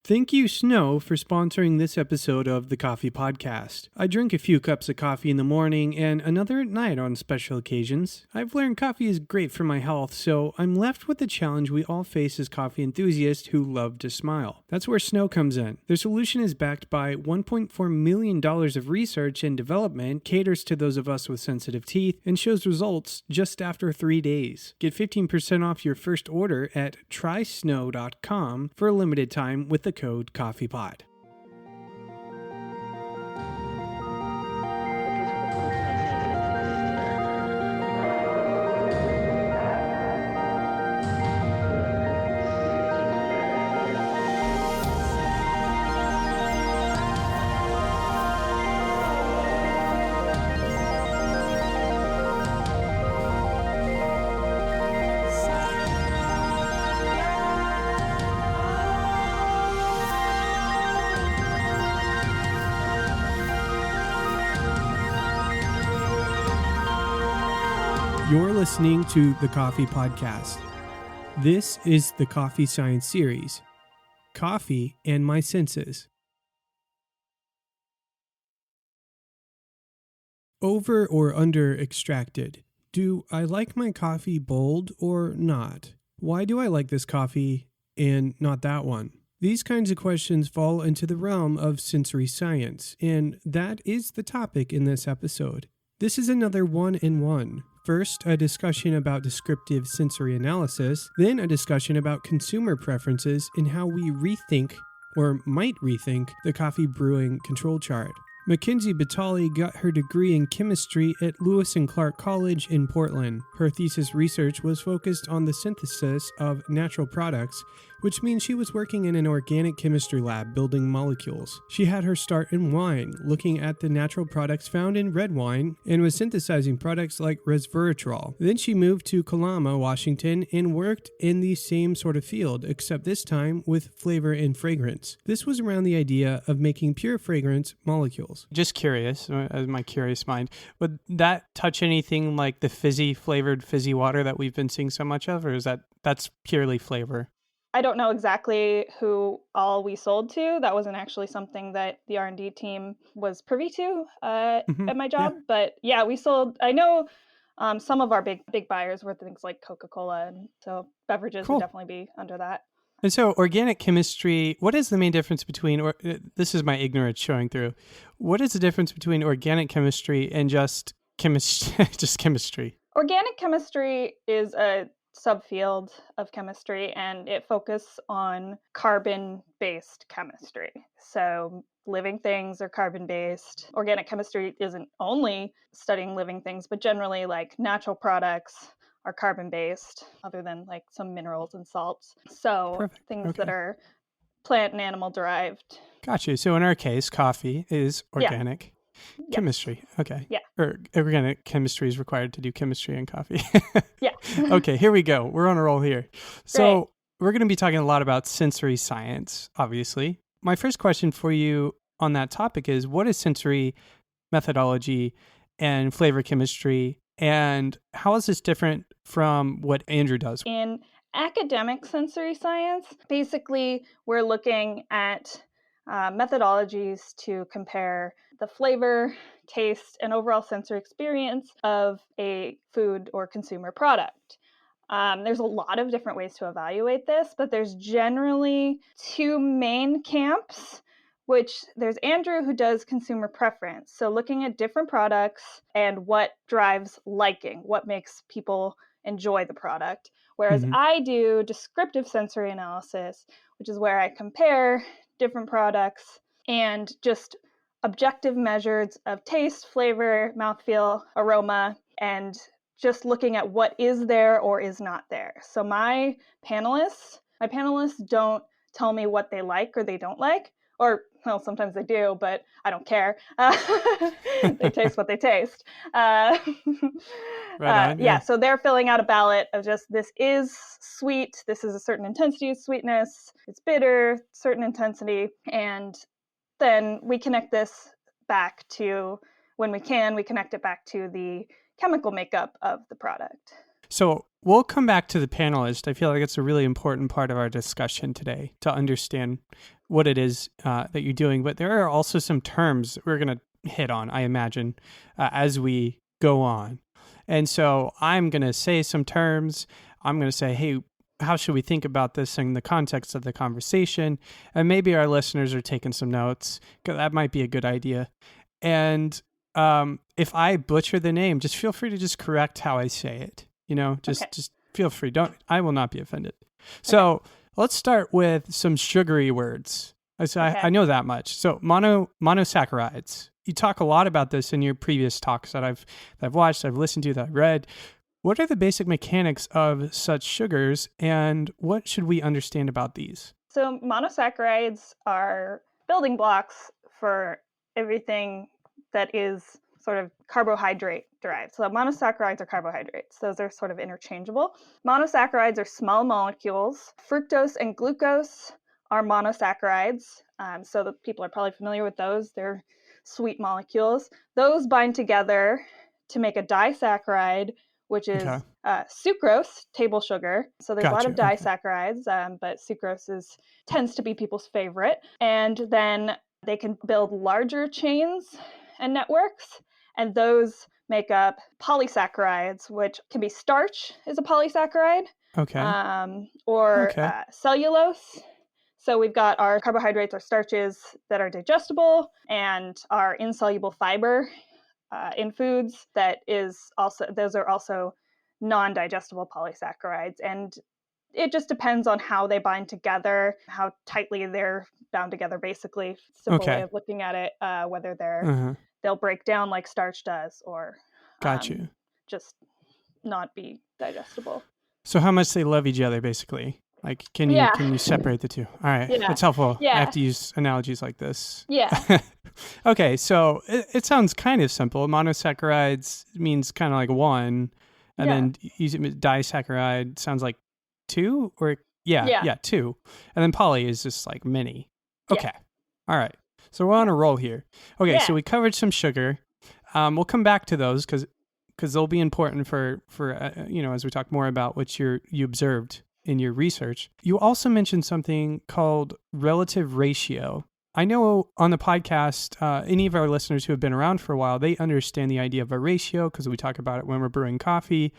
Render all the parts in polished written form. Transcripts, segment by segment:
Thank you, Snow, for sponsoring this episode of the Coffee Podcast. I drink a few cups of coffee in the morning and another at night on special occasions. I've learned coffee is great for my health, so I'm left with the challenge we all face as coffee enthusiasts who love to smile. That's where Snow comes in. Their solution is backed by $1.4 million of research and development, caters to those of us with sensitive teeth, and shows results just after 3 days. Get 15% off your first order at trysnow.com for a limited time with the code COFFEEPOD. You're listening to the Coffee Podcast. This is the Coffee Science Series, Coffee and My Senses. Over or under extracted? Do I like my coffee bold or not? Why do I like this coffee and not that one? These kinds of questions fall into the realm of sensory science, and that is the topic in this episode. This is another one-in-one. First, a discussion about descriptive sensory analysis, then a discussion about consumer preferences and how we rethink, or might rethink, the coffee brewing control chart. Mackenzie Batali got her degree in chemistry at Lewis and Clark College in Portland. Her thesis research was focused on the synthesis of natural products, which means she was working in an organic chemistry lab building molecules. She had her start in wine, looking at the natural products found in red wine, and was synthesizing products like resveratrol. Then she moved to Kalama, Washington, and worked in the same sort of field, except this time with flavor and fragrance. This was around the idea of making pure fragrance molecules. Just curious, as my curious mind, would that touch anything like the flavored fizzy water that we've been seeing so much of, or is that's purely flavor? I don't know exactly who all we sold to. That wasn't actually something that the R&D team was privy to at my job. Yeah. But yeah, we sold, I know some of our big buyers were things like Coca-Cola. And so beverages would definitely be under that. And so organic chemistry, what is the main difference between, or this is my ignorance showing through, what is the difference between organic chemistry and just chemistry? Organic chemistry is a subfield of chemistry, and it focuses on carbon-based chemistry. So living things are carbon-based. Organic chemistry isn't only studying living things, but generally like natural products are carbon-based, other than like some minerals and salts. So things that are plant and animal derived. Gotcha. So in our case, coffee is organic chemistry. Okay. Yeah. Or organic chemistry is required to do chemistry and coffee. Yeah. Okay, here we go. We're on a roll here. So we're going to be talking a lot about sensory science, obviously. My first question for you on that topic is, what is sensory methodology and flavor chemistry, and how is this different from what Andrew does? In academic sensory science, basically, we're looking at methodologies to compare the flavor, taste, and overall sensory experience of a food or consumer product. There's a lot of different ways to evaluate this, but there's generally two main camps, which there's Andrew, who does consumer preference. So looking at different products and what drives liking, what makes people enjoy the product. Whereas I do descriptive sensory analysis, which is where I compare different products and just objective measures of taste, flavor, mouthfeel, aroma, and just looking at what is there or is not there. So my panelists don't tell me what they like or they don't like, or well, sometimes they do, but I don't care. They taste what they taste. So they're filling out a ballot of just, this is sweet, this is a certain intensity of sweetness, it's bitter, certain intensity, and then we connect this back to, when we connect it back to the chemical makeup of the product. So we'll come back to the panelist. I feel like it's a really important part of our discussion today to understand what it is that you're doing, but there are also some terms we're going to hit on, I imagine, as we go on. And so I'm going to say some terms. I'm going to say, hey, how should we think about this in the context of the conversation? And maybe our listeners are taking some notes, because that might be a good idea. And if I butcher the name, just feel free to just correct how I say it. Just feel free. I will not be offended. So let's start with some sugary words. I know that much. So monosaccharides. You talk a lot about this in your previous talks that I've watched, I've listened to, that I've read. What are the basic mechanics of such sugars, and what should we understand about these? So monosaccharides are building blocks for everything that is sort of carbohydrate derived. So monosaccharides are carbohydrates. Those are sort of interchangeable. Monosaccharides are small molecules. Fructose and glucose are monosaccharides. So the people are probably familiar with those. They're sweet molecules. Those bind together to make a disaccharide, which is sucrose, table sugar. So there's a lot of disaccharides, but sucrose tends to be people's favorite. And then they can build larger chains and networks, and those make up polysaccharides, which can be starch is a polysaccharide, or cellulose. So we've got our carbohydrates or starches that are digestible, and our insoluble fiber in foods those are also non-digestible polysaccharides. And it just depends on how they bind together, how tightly they're bound together, basically. Simple way of looking at it, whether they'll break down like starch does, or just not be digestible. So how much they love each other, basically. Like, can you separate the two? All right, that's helpful. I have to use analogies like this. Yeah. Okay, so it sounds kind of simple. Monosaccharides means kind of like one, and then disaccharide sounds like two, or two, and then poly is just like many. Okay, all right. So we're on a roll here. Okay, so we covered some sugar. We'll come back to those because they'll be important for as we talk more about what you observed in your research. You also mentioned something called relative ratio. I know on the podcast, any of our listeners who have been around for a while, they understand the idea of a ratio because we talk about it when we're brewing coffee.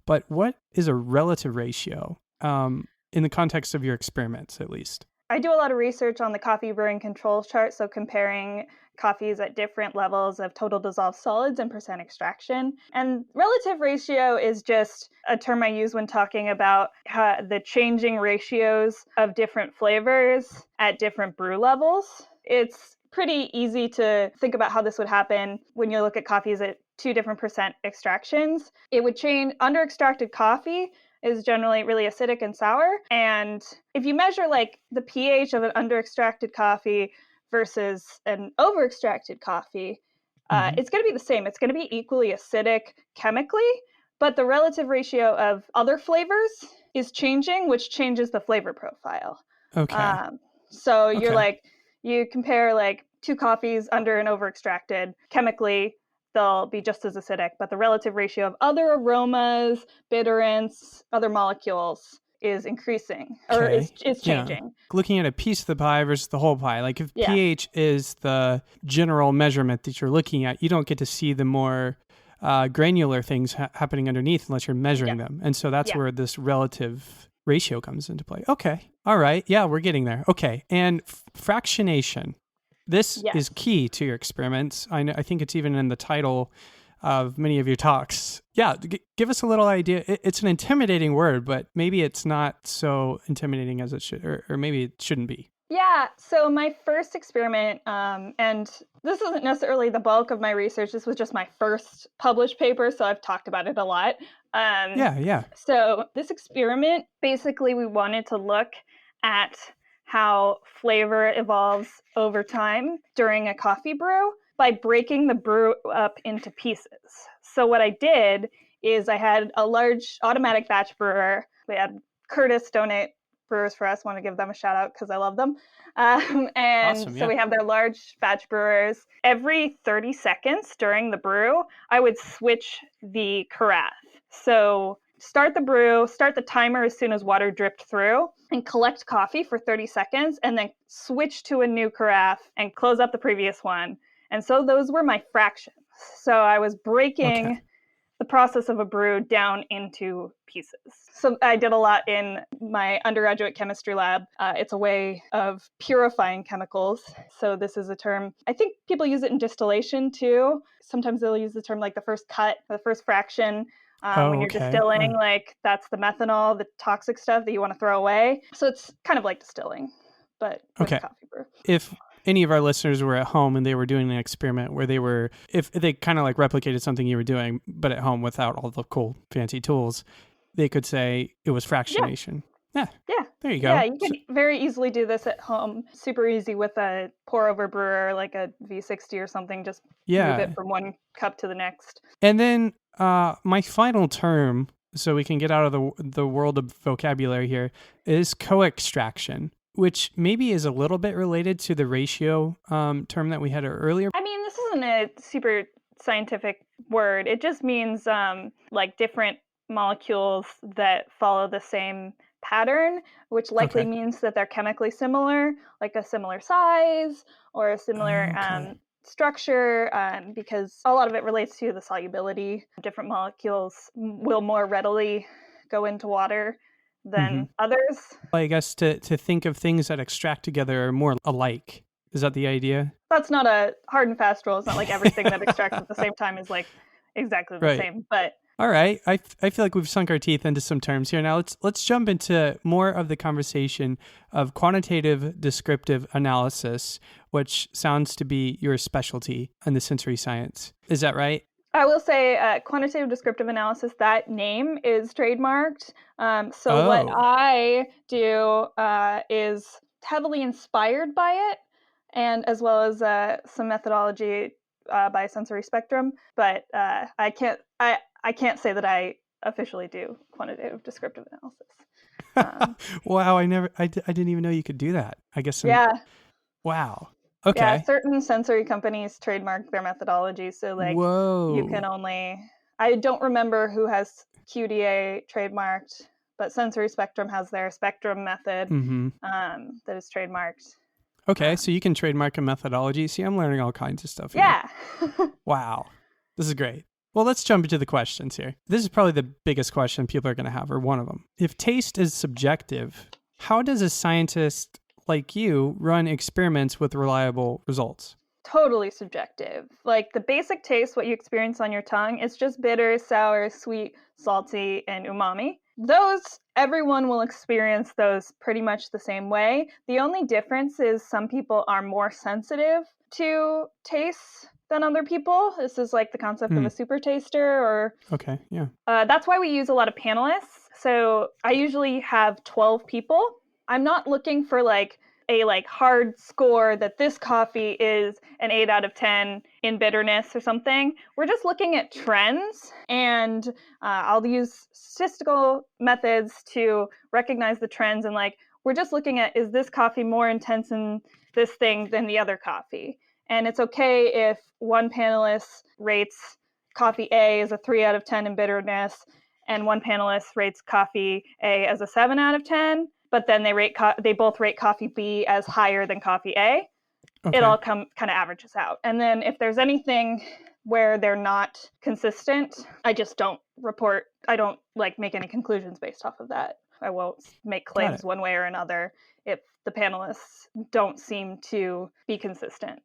But what is a relative ratio in the context of your experiments, at least? I do a lot of research on the coffee brewing control chart, so comparing coffees at different levels of total dissolved solids and percent extraction. And relative ratio is just a term I use when talking about the changing ratios of different flavors at different brew levels. It's pretty easy to think about how this would happen when you look at coffees at two different percent extractions. It would change. Under extracted coffee is generally really acidic and sour. And if you measure like the pH of an under-extracted coffee versus an over-extracted coffee, it's going to be the same. It's going to be equally acidic chemically, but the relative ratio of other flavors is changing, which changes the flavor profile. So you compare like two coffees under and over-extracted chemically, they'll be just as acidic, but the relative ratio of other aromas, bitterants, other molecules is increasing or is changing. Yeah. Looking at a piece of the pie versus the whole pie. Like if pH is the general measurement that you're looking at, you don't get to see the more granular things happening underneath unless you're measuring them. And so that's where this relative ratio comes into play. Okay. All right. Yeah, we're getting there. Okay. And fractionation. This is key to your experiments. I think it's even in the title of many of your talks. Yeah, give us a little idea. It's an intimidating word, but maybe it's not so intimidating as it should, or maybe it shouldn't be. Yeah, so my first experiment, and this isn't necessarily the bulk of my research, this was just my first published paper, so I've talked about it a lot. So this experiment, basically we wanted to look at how flavor evolves over time during a coffee brew by breaking the brew up into pieces. So what I did is I had a large automatic batch brewer. We had Curtis donate brewers for us. Want to give them a shout out because I love them. So we have their large batch brewers. Every 30 seconds during the brew, I would switch the carafe. So start the brew, start the timer as soon as water dripped through, and collect coffee for 30 seconds, and then switch to a new carafe and close up the previous one. And so those were my fractions. So I was breaking the process of a brew down into pieces. So I did a lot in my undergraduate chemistry lab. It's a way of purifying chemicals. So this is a term, I think people use it in distillation too. Sometimes they'll use the term like the first cut, the first fraction. When you're distilling, like that's the methanol, the toxic stuff that you want to throw away. So it's kind of like distilling, but with a coffee brew. If any of our listeners were at home and they were doing an experiment where if they kind of like replicated something you were doing, but at home without all the cool fancy tools, they could say it was fractionation. Yeah. There you go. Yeah, you could very easily do this at home. Super easy with a pour over brewer, like a V60 or something. Just move it from one cup to the next. And then my final term, so we can get out of the world of vocabulary here, is co-extraction, which maybe is a little bit related to the ratio term that we had earlier. I mean, this isn't a super scientific word. It just means like different molecules that follow the same pattern, which likely means that they're chemically similar, like a similar size or a similar structure, because a lot of it relates to the solubility. Different molecules will more readily go into water than others. I guess to think of things that extract together are more alike. Is that the idea? That's not a hard and fast rule. It's not like everything that extracts at the same time is like exactly the same. But all right, I feel like we've sunk our teeth into some terms here. Now let's jump into more of the conversation of quantitative descriptive analysis, which sounds to be your specialty in the sensory science. Is that right? I will say quantitative descriptive analysis, that name is trademarked. What I do is heavily inspired by it, and as well as some methodology by Sensory Spectrum. But I can't say that I officially do quantitative descriptive analysis. Wow, I didn't even know you could do that. I guess. Wow. Okay. Yeah, certain sensory companies trademark their methodology, so like you can only. I don't remember who has QDA trademarked, but Sensory Spectrum has their Spectrum method that is trademarked. Okay, so you can trademark a methodology. See, I'm learning all kinds of stuff here. Yeah. Wow, this is great. Well, let's jump into the questions here. This is probably the biggest question people are going to have, or one of them. If taste is subjective, how does a scientist like you run experiments with reliable results? Totally subjective. Like the basic taste, what you experience on your tongue, it's just bitter, sour, sweet, salty, and umami. Those, everyone will experience those pretty much the same way. The only difference is some people are more sensitive to tastes than other people. This is like the concept of a super taster or... Okay, yeah. That's why we use a lot of panelists. So I usually have 12 people. I'm not looking for like a hard score that this coffee is an 8 out of 10 in bitterness or something. We're just looking at trends, and I'll use statistical methods to recognize the trends, and we're just looking at, is this coffee more intense in this thing than the other coffee? And it's okay if one panelist rates coffee A as a 3 out of 10 in bitterness, and one panelist rates coffee A as a 7 out of 10. But then they both rate coffee B as higher than coffee A. Okay. It all kind of averages out. And then if there's anything where they're not consistent, I just don't report. I don't make any conclusions based off of that. I won't make claims one way or another if the panelists don't seem to be consistent.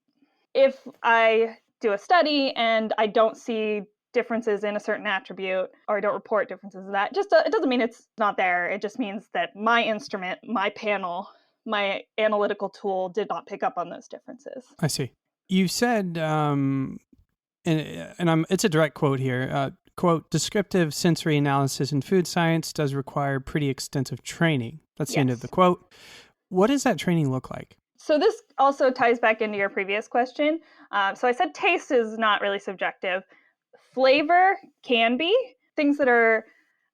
If I do a study and I don't see differences in a certain attribute, or I don't report differences in that, it doesn't mean it's not there. It just means that my instrument, my panel, my analytical tool did not pick up on those differences. I see. You said, it's a direct quote here, quote, descriptive sensory analysis in food science does require pretty extensive training. That's the end of the quote. What does that training look like? So this also ties back into your previous question. So I said taste is not really subjective. Flavor can be. Things that are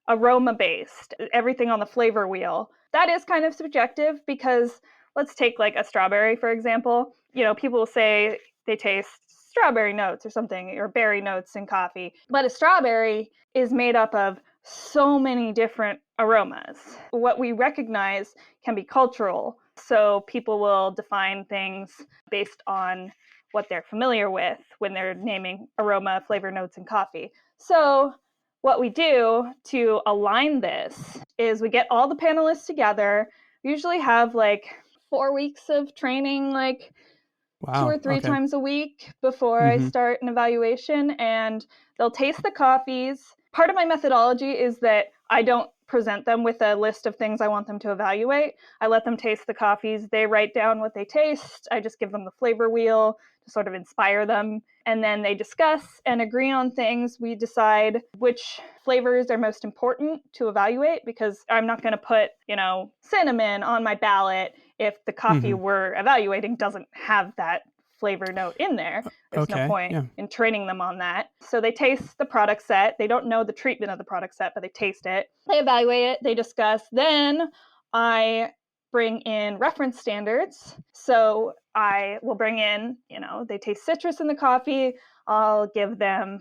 aroma-based, everything on the flavor wheel, that is kind of subjective, because let's take a strawberry, for example. People will say they taste strawberry notes or something, or berry notes in coffee. But a strawberry is made up of so many different aromas. What we recognize can be cultural. So people will define things based on what they're familiar with when they're naming aroma, flavor notes in coffee. So what we do to align this is we get all the panelists together. We usually have like 4 weeks of training, like 2 Wow. or 3 Okay. times a week before I Mm-hmm. start an evaluation, and they'll taste the coffees. Part of my methodology is that I don't present them with a list of things I want them to evaluate. I let them taste the coffees. They write down what they taste. I just give them the flavor wheel to sort of inspire them. And then they discuss and agree on things. We decide which flavors are most important to evaluate, because I'm not going to put, cinnamon on my ballot if the coffee Mm-hmm. we're evaluating doesn't have that flavor note in there. There's no Okay. point Yeah. in training them on that. So they taste the product set. They don't know the treatment of the product set, but they taste it. They evaluate it. They discuss. Then I bring in reference standards. So I will bring in, they taste citrus in the coffee. I'll give them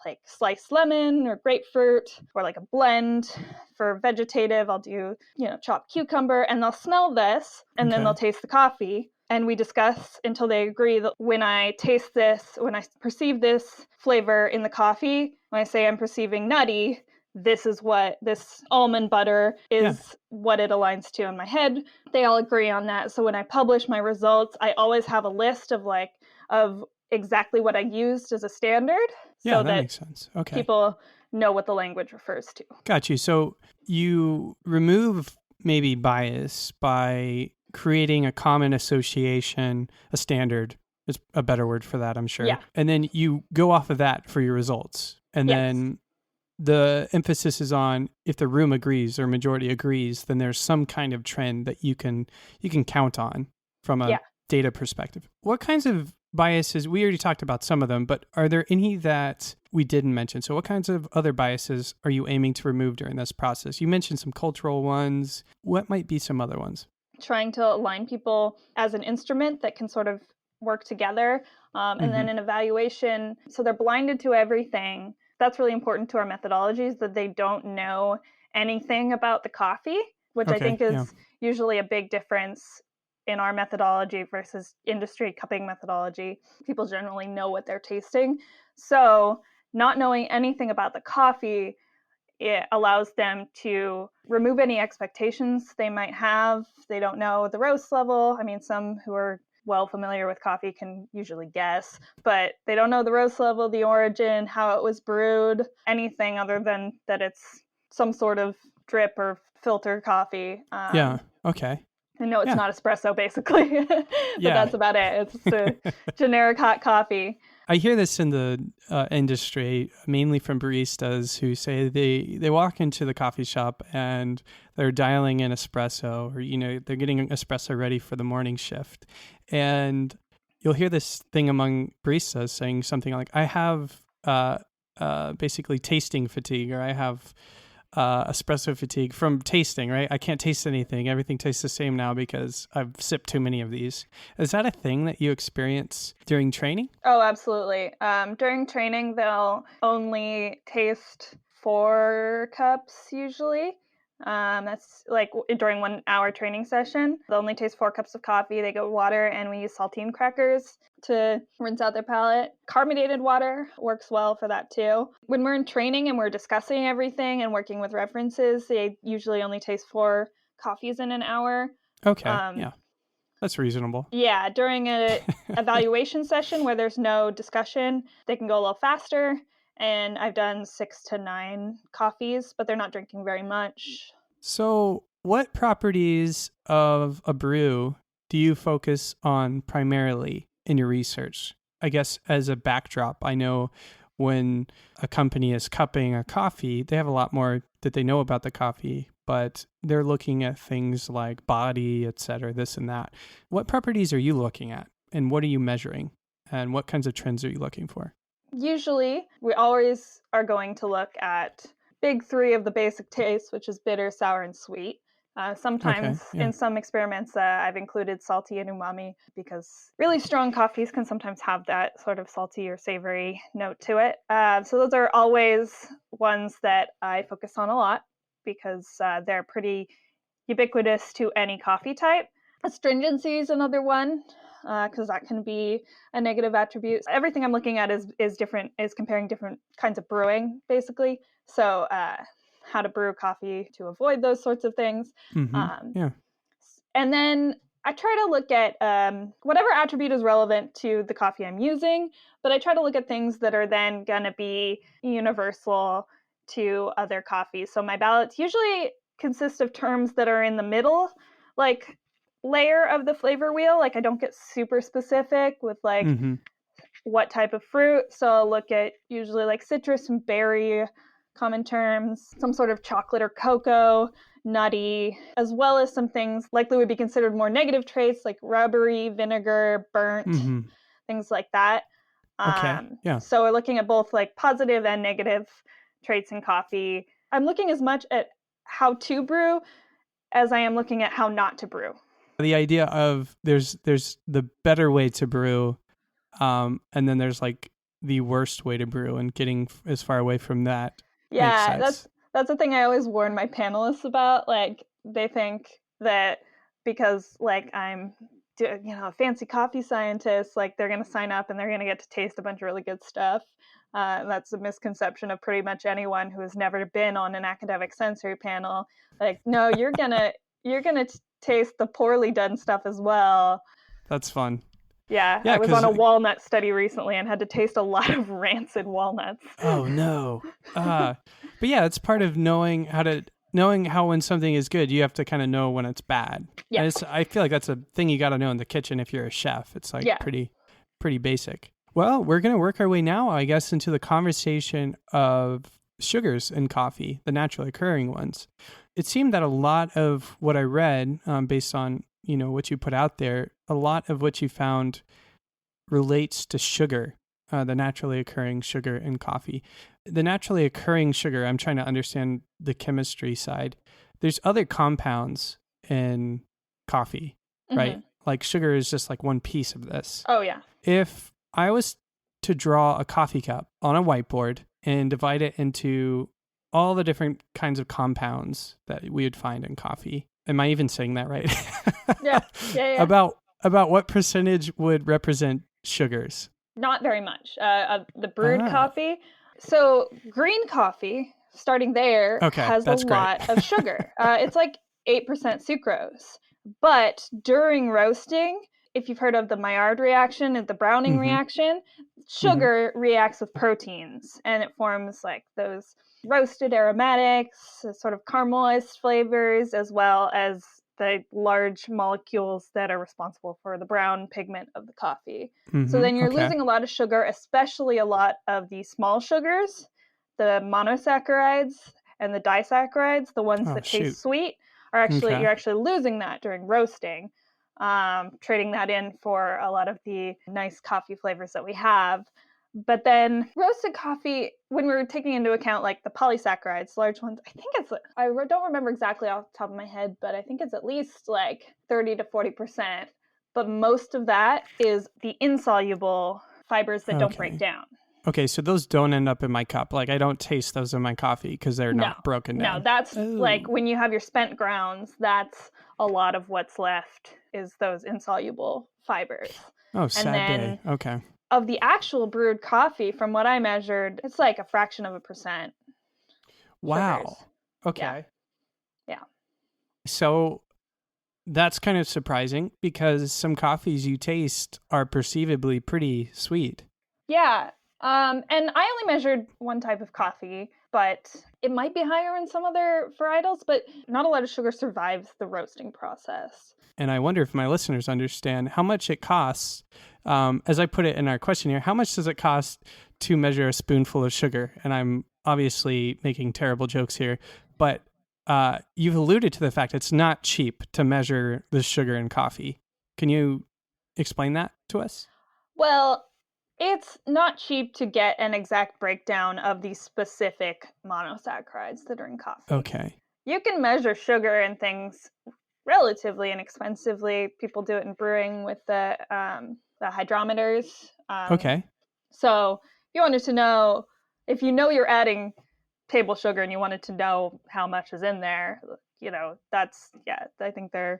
like sliced lemon or grapefruit, or like a blend. For vegetative, I'll do, chopped cucumber, and they'll smell this, and then Okay. they'll taste the coffee. And we discuss until they agree that when I taste this, when I perceive this flavor in the coffee, when I say I'm perceiving nutty, this is what this almond butter Yeah. is, what it aligns to in my head. They all agree on that. So when I publish my results, I always have a list of exactly what I used as a standard, Yeah, so that that makes sense. Okay. people know what the language refers to. Got you. So you remove maybe bias by creating a common association, a standard is a better word for that, I'm sure. Yeah. And then you go off of that for your results. And Yes. then the emphasis is on if the room agrees or majority agrees, then there's some kind of trend that you can count on from a data perspective. What kinds of biases, we already talked about some of them, but are there any that we didn't mention? So what kinds of other biases are you aiming to remove during this process? You mentioned some cultural ones. What might be some other ones? Trying to align people as an instrument that can sort of work together. And then an evaluation, so they're blinded to everything. That's really important to our methodologies, that they don't know anything about the coffee, which I think is usually a big difference in our methodology versus industry cupping methodology. People generally know what they're tasting. So not knowing anything about the coffee, it allows them to remove any expectations they might have. They don't know the roast level. I mean, some who are well familiar with coffee can usually guess, but they don't know the roast level, the origin, how it was brewed, anything other than that it's some sort of drip or filter coffee. Okay. I know it's not espresso, basically, but that's about it. It's a generic hot coffee. I hear this in the industry, mainly from baristas who say they walk into the coffee shop and they're dialing in espresso, or they're getting espresso ready for the morning shift, and you'll hear this thing among baristas saying something like, "I have basically tasting fatigue," or "I have espresso fatigue from tasting, right? I can't taste anything. Everything tastes the same now because I've sipped too many of these." Is that a thing that you experience during training? Oh, absolutely. During training, they'll only taste 4 cups usually. That's like during 1 hour training session. They'll only taste 4 cups of coffee. They get water, and we use saltine crackers to rinse out their palate. Carbonated water works well for that too. When we're in training and we're discussing everything and working with references, they usually only taste 4 coffees in an hour. Okay. That's reasonable. Yeah, during an evaluation session where there's no discussion, they can go a little faster. And I've done 6 to 9 coffees, but they're not drinking very much. So what properties of a brew do you focus on primarily in your research? I guess as a backdrop, I know when a company is cupping a coffee, they have a lot more that they know about the coffee, but they're looking at things like body, et cetera, this and that. What properties are you looking at, and what are you measuring, and what kinds of trends are you looking for? Usually, we always are going to look at big 3 of the basic tastes, which is bitter, sour, and sweet. Sometimes in some experiments, I've included salty and umami because really strong coffees can sometimes have that sort of salty or savory note to it. So those are always ones that I focus on a lot because they're pretty ubiquitous to any coffee type. Astringency is another one because that can be a negative attribute. Everything I'm looking at is different, is comparing different kinds of brewing, basically. So how to brew coffee to avoid those sorts of things. And then I try to look at whatever attribute is relevant to the coffee I'm using, but I try to look at things that are then going to be universal to other coffees. So my ballots usually consist of terms that are in the middle, like layer of the flavor wheel. Like I don't get super specific with like what type of fruit. So I'll look at usually like citrus and berry, common terms, some sort of chocolate or cocoa, nutty, as well as some things likely would be considered more negative traits like rubbery, vinegar, burnt, things like that. So we're looking at both like positive and negative traits in coffee. I'm looking as much at how to brew as I am looking at how not to brew. The idea of there's the better way to brew, and then there's like the worst way to brew, and getting as far away from that. Yeah, that's the thing I always warn my panelists about. Like they think that because like I'm a fancy coffee scientist, like they're going to sign up and they're going to get to taste a bunch of really good stuff. That's a misconception of pretty much anyone who has never been on an academic sensory panel. Like, no, you're gonna taste the poorly done stuff as well. That's fun. Yeah, I was on a walnut study recently and had to taste a lot of rancid walnuts. Oh no! But yeah, it's part of knowing how when something is good, you have to kind of know when it's bad. Yeah, I feel like that's a thing you got to know in the kitchen if you're a chef. It's like pretty basic. Well, we're going to work our way now, I guess, into the conversation of sugars in coffee, the naturally occurring ones. It seemed that a lot of what I read, based on what you put out there, a lot of what you found relates to sugar, the naturally occurring sugar in coffee. The naturally occurring sugar, I'm trying to understand the chemistry side. There's other compounds in coffee, right? Like sugar is just like one piece of this. Oh, yeah. If I was to draw a coffee cup on a whiteboard and divide it into all the different kinds of compounds that we would find in coffee. Am I even saying that right? Yeah. About what percentage would represent sugars? Not very much. Of the brewed coffee. So green coffee, starting there, has a lot of sugar. It's like 8% sucrose. But during roasting, if you've heard of the Maillard reaction and the Browning reaction, sugar reacts with proteins and it forms like those roasted aromatics, sort of caramelized flavors, as well as the large molecules that are responsible for the brown pigment of the coffee. So then you're losing a lot of sugar, especially a lot of the small sugars, the monosaccharides and the disaccharides, the ones that taste sweet, are actually you're actually losing that during roasting. Trading that in for a lot of the nice coffee flavors that we have. But then roasted coffee, when we're taking into account like the polysaccharides, large ones, I don't remember exactly off the top of my head, but I think it's at least like 30 to 40%. But most of that is the insoluble fibers that don't break down. Okay, so those don't end up in my cup. Like I don't taste those in my coffee because they're not broken down. No, that's like when you have your spent grounds, that's a lot of what's left is those insoluble fibers. Oh, sad day. Okay. Of the actual brewed coffee, from what I measured, it's like a fraction of a percent. Wow. Sugars. Okay. Yeah. So that's kind of surprising because some coffees you taste are perceivably pretty sweet. Yeah. And I only measured one type of coffee, but it might be higher in some other varietals, but not a lot of sugar survives the roasting process. And I wonder if my listeners understand how much it costs. As I put it in our questionnaire, how much does it cost to measure a spoonful of sugar? And I'm obviously making terrible jokes here, but you've alluded to the fact it's not cheap to measure the sugar in coffee. Can you explain that to us? Well, it's not cheap to get an exact breakdown of the specific monosaccharides that are in coffee. Okay. you can measure sugar and things relatively inexpensively. People do it in brewing with the hydrometers. Okay. So you wanted to know, if you know you're adding table sugar and you wanted to know how much is in there, I think the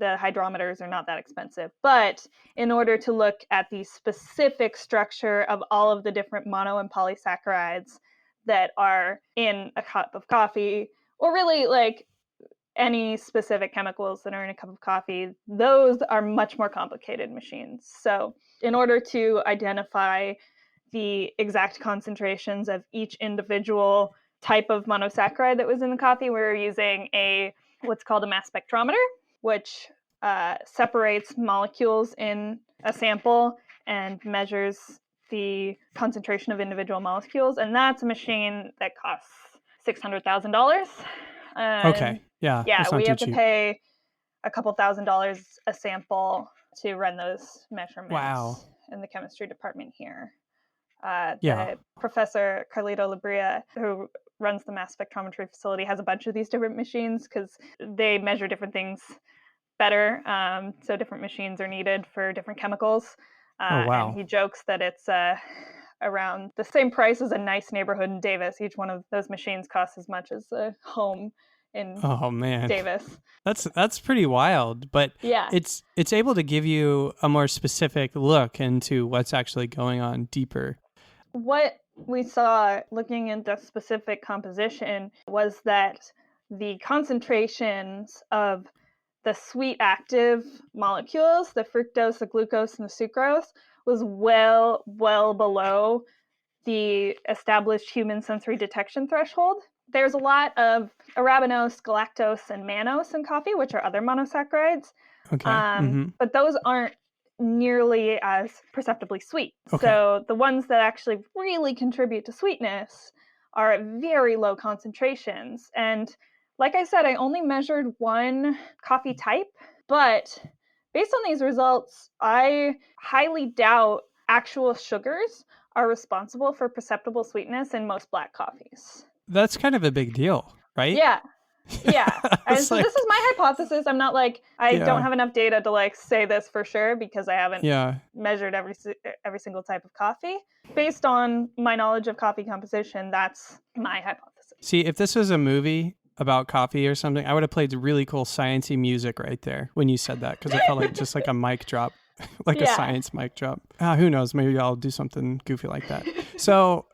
hydrometers are not that expensive. But in order to look at the specific structure of all of the different mono and polysaccharides that are in a cup of coffee, or really like any specific chemicals that are in a cup of coffee, those are much more complicated machines. So in order to identify the exact concentrations of each individual type of monosaccharide that was in the coffee, we were using what's called a mass spectrometer, which separates molecules in a sample and measures the concentration of individual molecules. And that's a machine that costs $600,000. Okay. Yeah. Yeah, That's not we too have to cheap. pay a couple $1,000s a sample to run those measurements Wow. in the chemistry department here. Yeah. The professor Carlito Labria, who runs the mass spectrometry facility, has a bunch of these different machines because they measure different things better. So different machines are needed for different chemicals. Oh, wow. And he jokes that it's around the same price as a nice neighborhood in Davis. Each one of those machines costs as much as a home in Oh, man. Davis. That's pretty wild, but Yeah. it's able to give you a more specific look into what's actually going on deeper. What we saw looking into specific composition was that the concentrations of the sweet active molecules, the fructose, the glucose, and the sucrose, was well below the established human sensory detection threshold. There's a lot of arabinose, galactose, and mannose in coffee, which are other monosaccharides. Okay. But those aren't nearly as perceptibly sweet. Okay. So the ones that actually really contribute to sweetness are at very low concentrations. And like I said, I only measured one coffee type, but based on these results, I highly doubt actual sugars are responsible for perceptible sweetness in most black coffees. That's kind of a big deal, right? Yeah. Yeah. And so like, this is my hypothesis. I'm not like, I Yeah. don't have enough data to like say this for sure because I haven't yeah. measured every single type of coffee. Based on my knowledge of coffee composition, that's my hypothesis. See, if this was a movie about coffee or something, I would have played really cool sciencey music right there when you said that, because it felt like just like a mic drop, like a Yeah. science mic drop. Who knows? Maybe I'll do something goofy like that. So,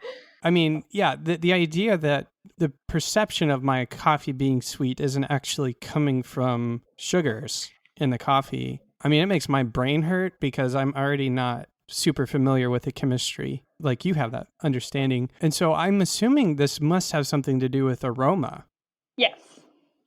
I mean, yeah, the idea that the perception of my coffee being sweet isn't actually coming from sugars in the coffee. I mean, it makes my brain hurt because I'm already not super familiar with the chemistry like you have that understanding. And so I'm assuming this must have something to do with aroma. Yes.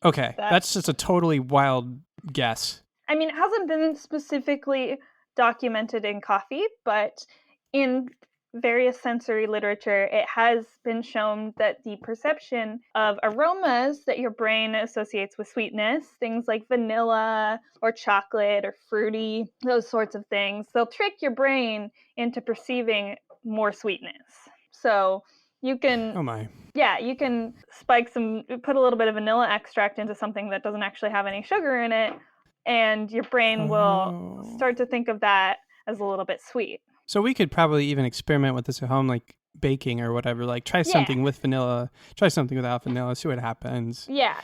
Okay, that's just a totally wild guess. I mean, it hasn't been specifically documented in coffee, but in various sensory literature, it has been shown that the perception of aromas that your brain associates with sweetness, things like vanilla or chocolate or fruity, those sorts of things, they'll trick your brain into perceiving more sweetness. So you can... Oh my. Yeah, you can put a little bit of vanilla extract into something that doesn't actually have any sugar in it, and your brain will start to think of that as a little bit sweet. So we could probably even experiment with this at home, like baking or whatever. Like try something with vanilla, try something without vanilla, see what happens. Yeah.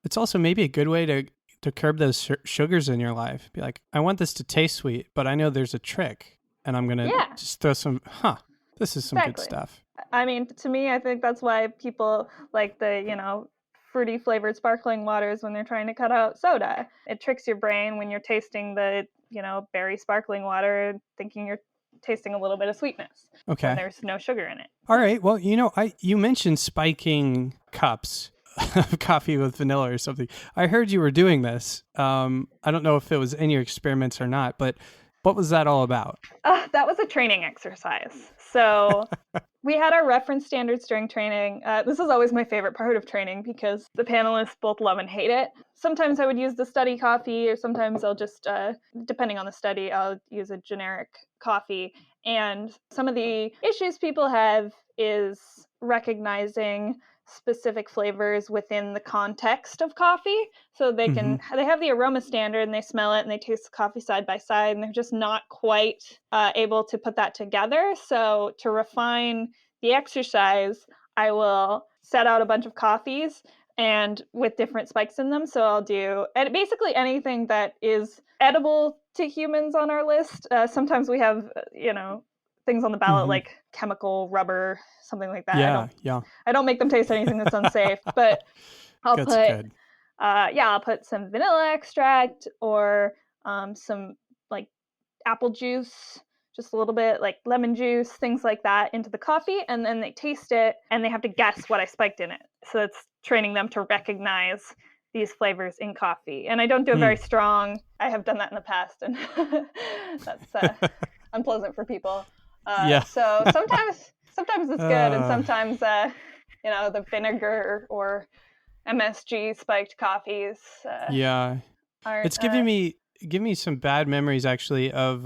It's also maybe a good way to curb those sugars in your life. Be like, I want this to taste sweet, but I know there's a trick, and I'm going to just throw some, this is some good stuff. I mean, to me, I think that's why people like the, fruity flavored sparkling waters when they're trying to cut out soda. It tricks your brain when you're tasting the, berry sparkling water, thinking you're tasting a little bit of sweetness. Okay. And there's no sugar in it. All right. Well, you mentioned spiking cups of coffee with vanilla or something. I heard you were doing this. I don't know if it was in your experiments or not, but what was that all about? That was a training exercise. So we had our reference standards during training. This is always my favorite part of training because the panelists both love and hate it. Sometimes I would use the study coffee, or sometimes I'll just, depending on the study, I'll use a generic coffee. And some of the issues people have is recognizing specific flavors within the context of coffee. So they have the aroma standard and they smell it and they taste the coffee side by side, and they're just not quite able to put that together. So to refine the exercise, I will set out a bunch of coffees and with different spikes in them. So I'll do basically anything that is edible to humans on our list. Sometimes we have, things on the ballot like chemical rubber, something like that. I don't make them taste anything that's unsafe, but I'll I'll put some vanilla extract or some like apple juice, just a little bit, like lemon juice, things like that into the coffee, and then they taste it and they have to guess what I spiked in it. So it's training them to recognize these flavors in coffee. And I don't do it very strong. I have done that in the past, and that's unpleasant for people. So sometimes it's good, and sometimes the vinegar or MSG spiked coffees. It's giving me some bad memories actually of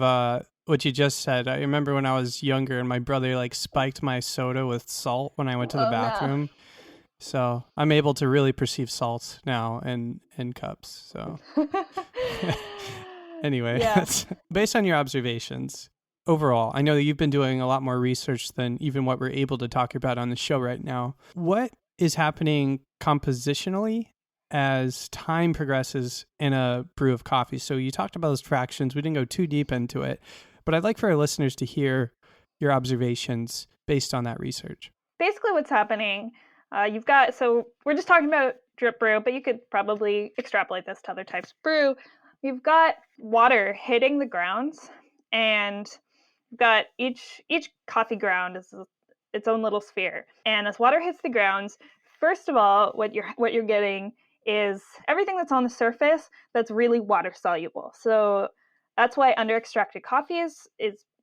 what you just said. I remember when I was younger and my brother like spiked my soda with salt when I went to the bathroom. No. So I'm able to really perceive salt now in cups. So anyway, based on your observations overall, I know that you've been doing a lot more research than even what we're able to talk about on the show right now. What is happening compositionally as time progresses in a brew of coffee? So you talked about those fractions. We didn't go too deep into it, but I'd like for our listeners to hear your observations based on that research. Basically what's happening, so we're just talking about drip brew, but you could probably extrapolate this to other types of brew. You've got water hitting the grounds, and you've got each coffee ground is its own little sphere. And as water hits the grounds, first of all, what you're getting is everything that's on the surface that's really water soluble. So that's why under extracted coffee is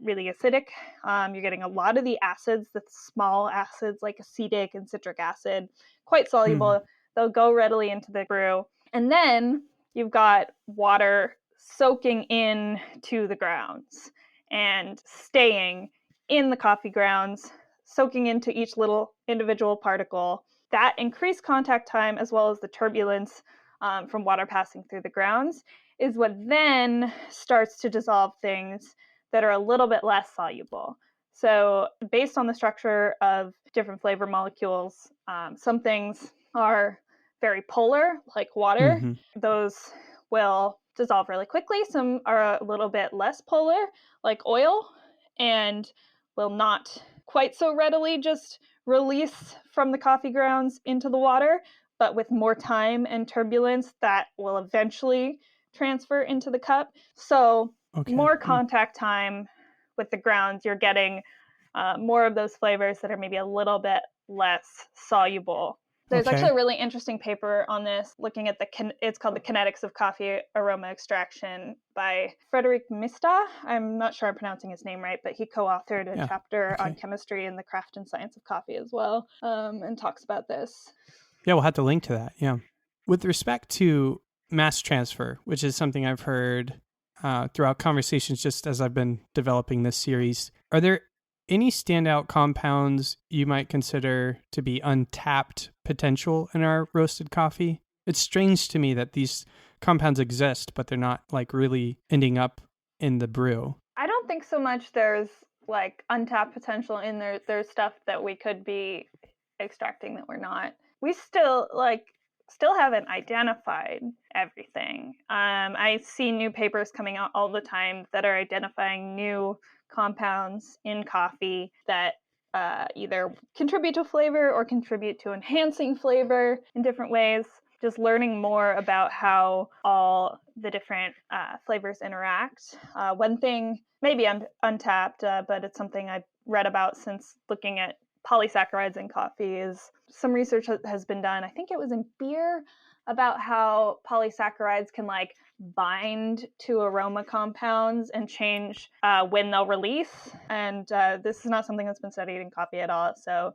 really acidic. You're getting a lot of the acids, the small acids like acetic and citric acid, quite soluble. They'll go readily into the brew. And then you've got water soaking in to the grounds and staying in the coffee grounds, soaking into each little individual particle. That increased contact time, as well as the turbulence from water passing through the grounds, is what then starts to dissolve things that are a little bit less soluble. So based on the structure of different flavor molecules, some things are very polar, like water. Those will dissolve really quickly. Some are a little bit less polar, like oil, and will not quite so readily just release from the coffee grounds into the water, but with more time and turbulence that will eventually transfer into the cup. So more contact time with the grounds, you're getting more of those flavors that are maybe a little bit less soluble. There's actually a really interesting paper on this, looking at it's called The Kinetics of Coffee Aroma Extraction by Frederic Mista. I'm not sure I'm pronouncing his name right, but he co-authored a chapter on chemistry and the craft and science of coffee as well, and talks about this. Yeah, we'll have to link to that. Yeah. With respect to mass transfer, which is something I've heard throughout conversations just as I've been developing this series, are there any standout compounds you might consider to be untapped potential in our roasted coffee? It's strange to me that these compounds exist, but they're not like really ending up in the brew. I don't think so much there's like untapped potential in there. There's stuff that we could be extracting that we're not. We still haven't identified everything. I see new papers coming out all the time that are identifying new compounds in coffee that either contribute to flavor or contribute to enhancing flavor in different ways. Just learning more about how all the different flavors interact. One thing, maybe untapped, but it's something I've read about since looking at polysaccharides in coffee, is some research has been done, I think it was in beer, about how polysaccharides can like bind to aroma compounds and change when they'll release. And this is not something that's been studied in coffee at all. So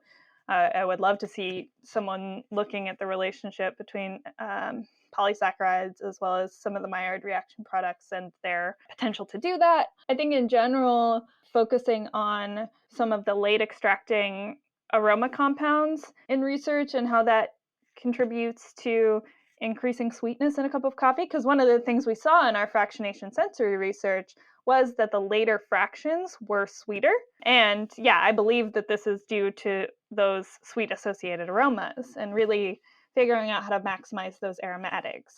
I would love to see someone looking at the relationship between polysaccharides as well as some of the Maillard reaction products and their potential to do that. I think in general, focusing on some of the late extracting aroma compounds in research and how that contributes to increasing sweetness in a cup of coffee. Because one of the things we saw in our fractionation sensory research was that the later fractions were sweeter. And yeah, I believe that this is due to those sweet associated aromas, and really figuring out how to maximize those aromatics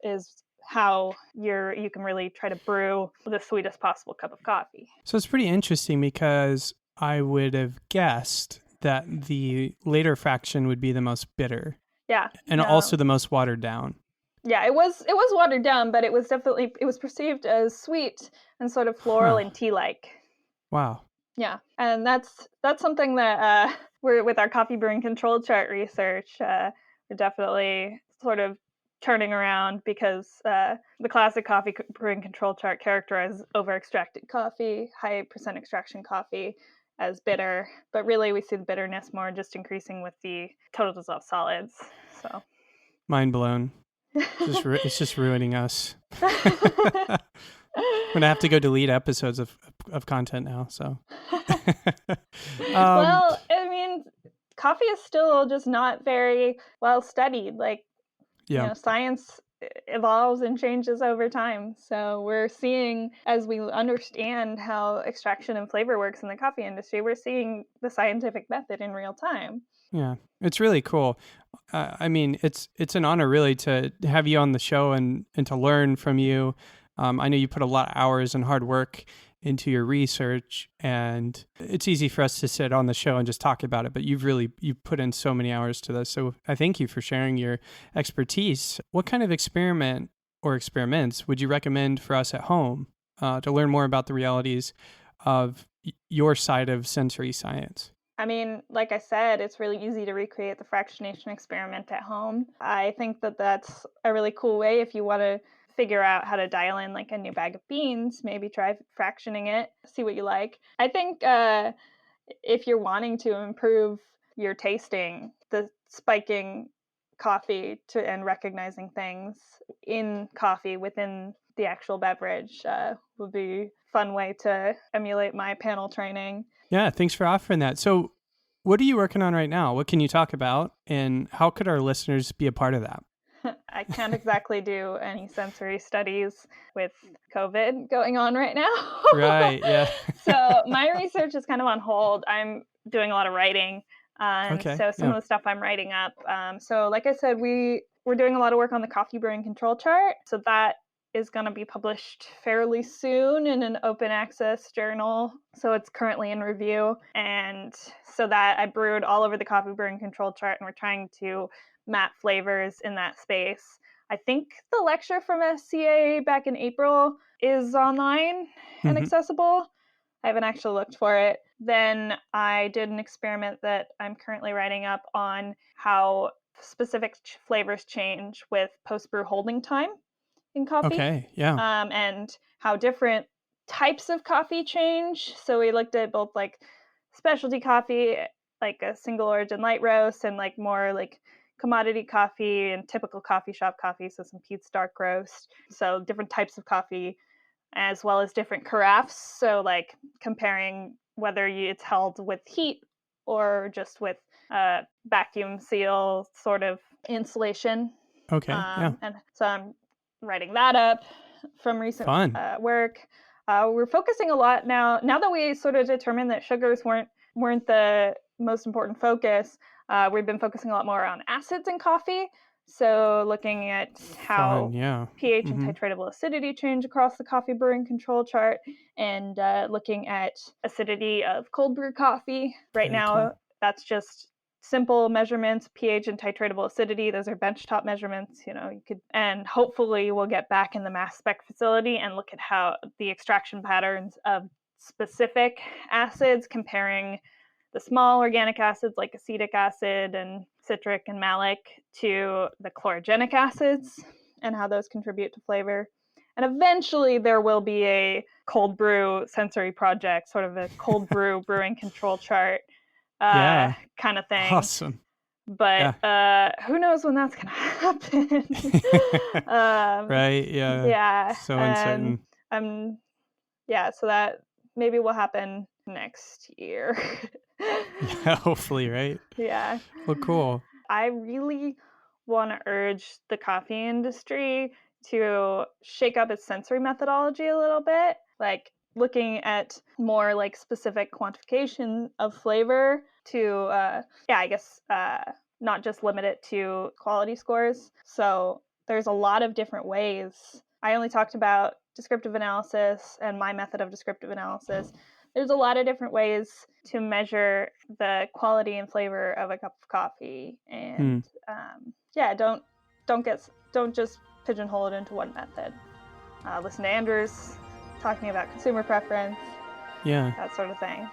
is how you can really try to brew the sweetest possible cup of coffee. So it's pretty interesting because I would have guessed that the later fraction would be the most bitter. Yeah. And also the most watered down. Yeah, it was watered down, but it was perceived as sweet and sort of floral and tea-like. Wow. Yeah, and that's something that we're with our coffee brewing control chart research. We're definitely sort of turning around, because the classic coffee brewing control chart characterizes over-extracted coffee, high percent extraction coffee as bitter, but really we see the bitterness more just increasing with the total dissolved solids. So mind blown. It's just ruining us. I'm gonna have to go delete episodes of content now. So, well, I mean, coffee is still just not very well studied. Like, science evolves and changes over time. So we're seeing, as we understand how extraction and flavor works in the coffee industry, we're seeing the scientific method in real time. Yeah, it's really cool. I mean, it's an honor really to have you on the show and to learn from you. I know you put a lot of hours and hard work into your research, and it's easy for us to sit on the show and just talk about it, but you've put in so many hours to this. So I thank you for sharing your expertise. What kind of experiment or experiments would you recommend for us at home to learn more about the realities of your side of sensory science? I mean, like I said, it's really easy to recreate the fractionation experiment at home. I think that that's a really cool way if you want to figure out how to dial in like a new bag of beans. Maybe try fractioning it, see what you like. I think if you're wanting to improve your tasting, the spiking coffee and recognizing things in coffee within the actual beverage would be a fun way to emulate my panel training. Yeah, thanks for offering that. So what are you working on right now? What can you talk about? And how could our listeners be a part of that? I can't exactly do any sensory studies with COVID going on right now. Right, yeah. So my research is kind of on hold. I'm doing a lot of writing. So some of the stuff I'm writing up. So like I said, we're doing a lot of work on the coffee brewing control chart. So that is going to be published fairly soon in an open access journal. So it's currently in review. And so that I brewed all over the coffee brewing control chart, and we're trying to map flavors in that space. I think the lecture from SCA back in April is online and accessible. I haven't actually looked for it. Then I did an experiment that I'm currently writing up on how specific flavors change with post-brew holding time in coffee. Okay, yeah. And how different types of coffee change. So we looked at both like specialty coffee, like a single origin light roast, and like more like commodity coffee and typical coffee shop coffee, so some Pete's dark roast. So different types of coffee, as well as different carafes. So like comparing whether it's held with heat or just with vacuum seal sort of insulation. Okay, yeah. And so I'm writing that up from recent work. We're focusing a lot now that we sort of determined that sugars weren't the most important focus. We've been focusing a lot more on acids in coffee. So looking at how pH and titratable acidity change across the coffee brewing control chart, and looking at acidity of cold brew coffee. Right now, that's just simple measurements, pH and titratable acidity. Those are benchtop measurements. And hopefully we'll get back in the mass spec facility and look at how the extraction patterns of specific acids, comparing the small organic acids like acetic acid and citric and malic to the chlorogenic acids, and how those contribute to flavor. And eventually there will be a cold brew sensory project, sort of a cold brew brewing control chart kind of thing. Awesome. But who knows when that's going to happen. Right, yeah. Yeah. So uncertain. So that maybe will happen next year. Yeah, hopefully, right? Yeah. Well, cool. I really want to urge the coffee industry to shake up its sensory methodology a little bit, like looking at more like specific quantification of flavor to, not just limit it to quality scores. So there's a lot of different ways. I only talked about descriptive analysis and my method of descriptive analysis. There's a lot of different ways to measure the quality and flavor of a cup of coffee, and don't just pigeonhole it into one method. Listen to Andrews talking about consumer preference, that sort of thing.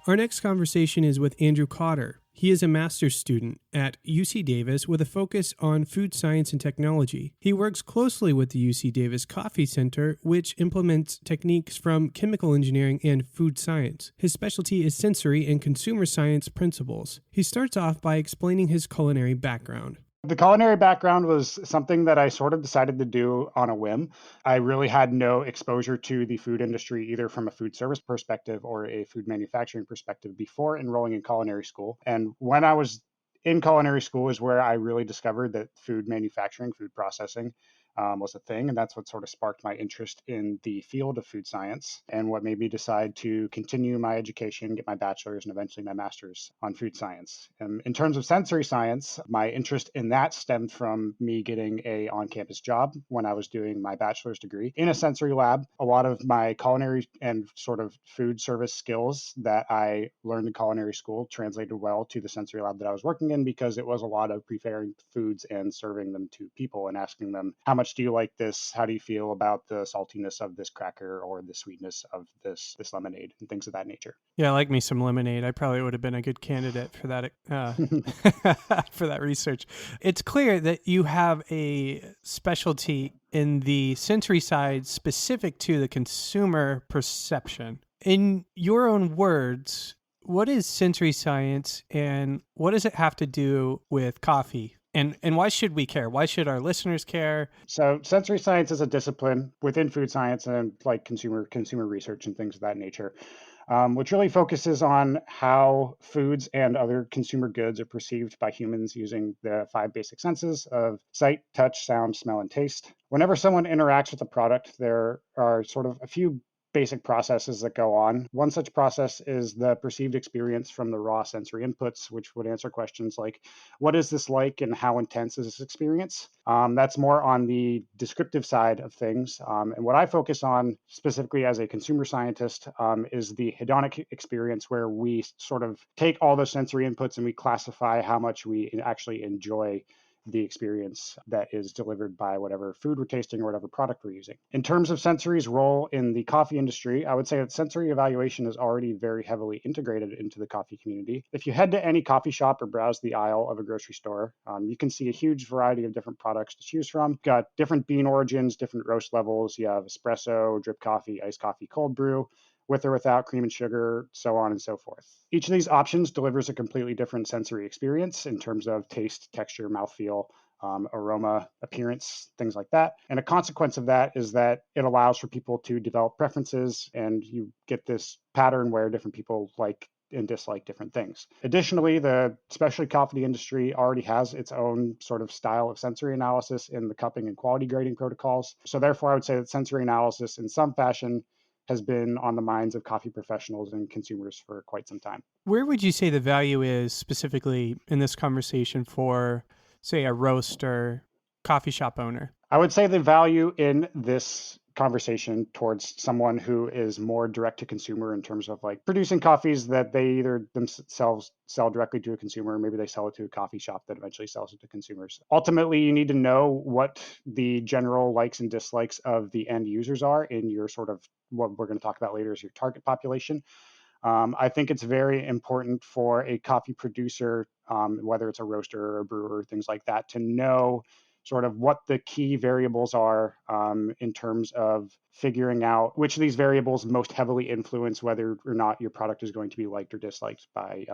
Our next conversation is with Andrew Cotter. He is a master's student at UC Davis with a focus on food science and technology. He works closely with the UC Davis Coffee Center, which implements techniques from chemical engineering and food science. His specialty is sensory and consumer science principles. He starts off by explaining his culinary background. The culinary background was something that I sort of decided to do on a whim. I really had no exposure to the food industry, either from a food service perspective or a food manufacturing perspective, before enrolling in culinary school. And when I was in culinary school is where I really discovered that food manufacturing, food processing, was a thing. And that's what sort of sparked my interest in the field of food science and what made me decide to continue my education, get my bachelor's and eventually my master's on food science. In terms of sensory science, my interest in that stemmed from me getting a on-campus job when I was doing my bachelor's degree in a sensory lab. A lot of my culinary and sort of food service skills that I learned in culinary school translated well to the sensory lab that I was working in, because it was a lot of preparing foods and serving them to people and asking them, how much do you like this? How do you feel about the saltiness of this cracker or the sweetness of this lemonade, and things of that nature? Yeah, I like me some lemonade. I probably would have been a good candidate for that for that research. It's clear that you have a specialty in the sensory side specific to the consumer perception. In your own words, what is sensory science and what does it have to do with coffee? And why should we care? Why should our listeners care? So sensory science is a discipline within food science and like consumer research and things of that nature, which really focuses on how foods and other consumer goods are perceived by humans using the 5 basic senses of sight, touch, sound, smell, and taste. Whenever someone interacts with a product, there are sort of a few basic processes that go on. One such process is the perceived experience from the raw sensory inputs, which would answer questions like, what is this like and how intense is this experience? That's more on the descriptive side of things. And what I focus on specifically as a consumer scientist is the hedonic experience, where we sort of take all those sensory inputs and we classify how much we actually enjoy the experience that is delivered by whatever food we're tasting or whatever product we're using. In terms of sensory's role in the coffee industry, I would say that sensory evaluation is already very heavily integrated into the coffee community. If you head to any coffee shop or browse the aisle of a grocery store, you can see a huge variety of different products to choose from. You've got different bean origins, different roast levels. You have espresso, drip coffee, iced coffee, cold brew, with or without cream and sugar, so on and so forth. Each of these options delivers a completely different sensory experience in terms of taste, texture, mouthfeel, aroma, appearance, things like that. And a consequence of that is that it allows for people to develop preferences, and you get this pattern where different people like and dislike different things. Additionally, the specialty coffee industry already has its own sort of style of sensory analysis in the cupping and quality grading protocols. So therefore, I would say that sensory analysis in some fashion has been on the minds of coffee professionals and consumers for quite some time. Where would you say the value is specifically in this conversation for, say, a roaster, coffee shop owner? I would say the value in this conversation towards someone who is more direct to consumer in terms of like producing coffees that they either themselves sell directly to a consumer, or maybe they sell it to a coffee shop that eventually sells it to consumers. Ultimately, you need to know what the general likes and dislikes of the end users are in your sort of, what we're going to talk about later is your target population. I think it's very important for a coffee producer, whether it's a roaster or a brewer, things like that, to know sort of what the key variables are in terms of figuring out which of these variables most heavily influence whether or not your product is going to be liked or disliked by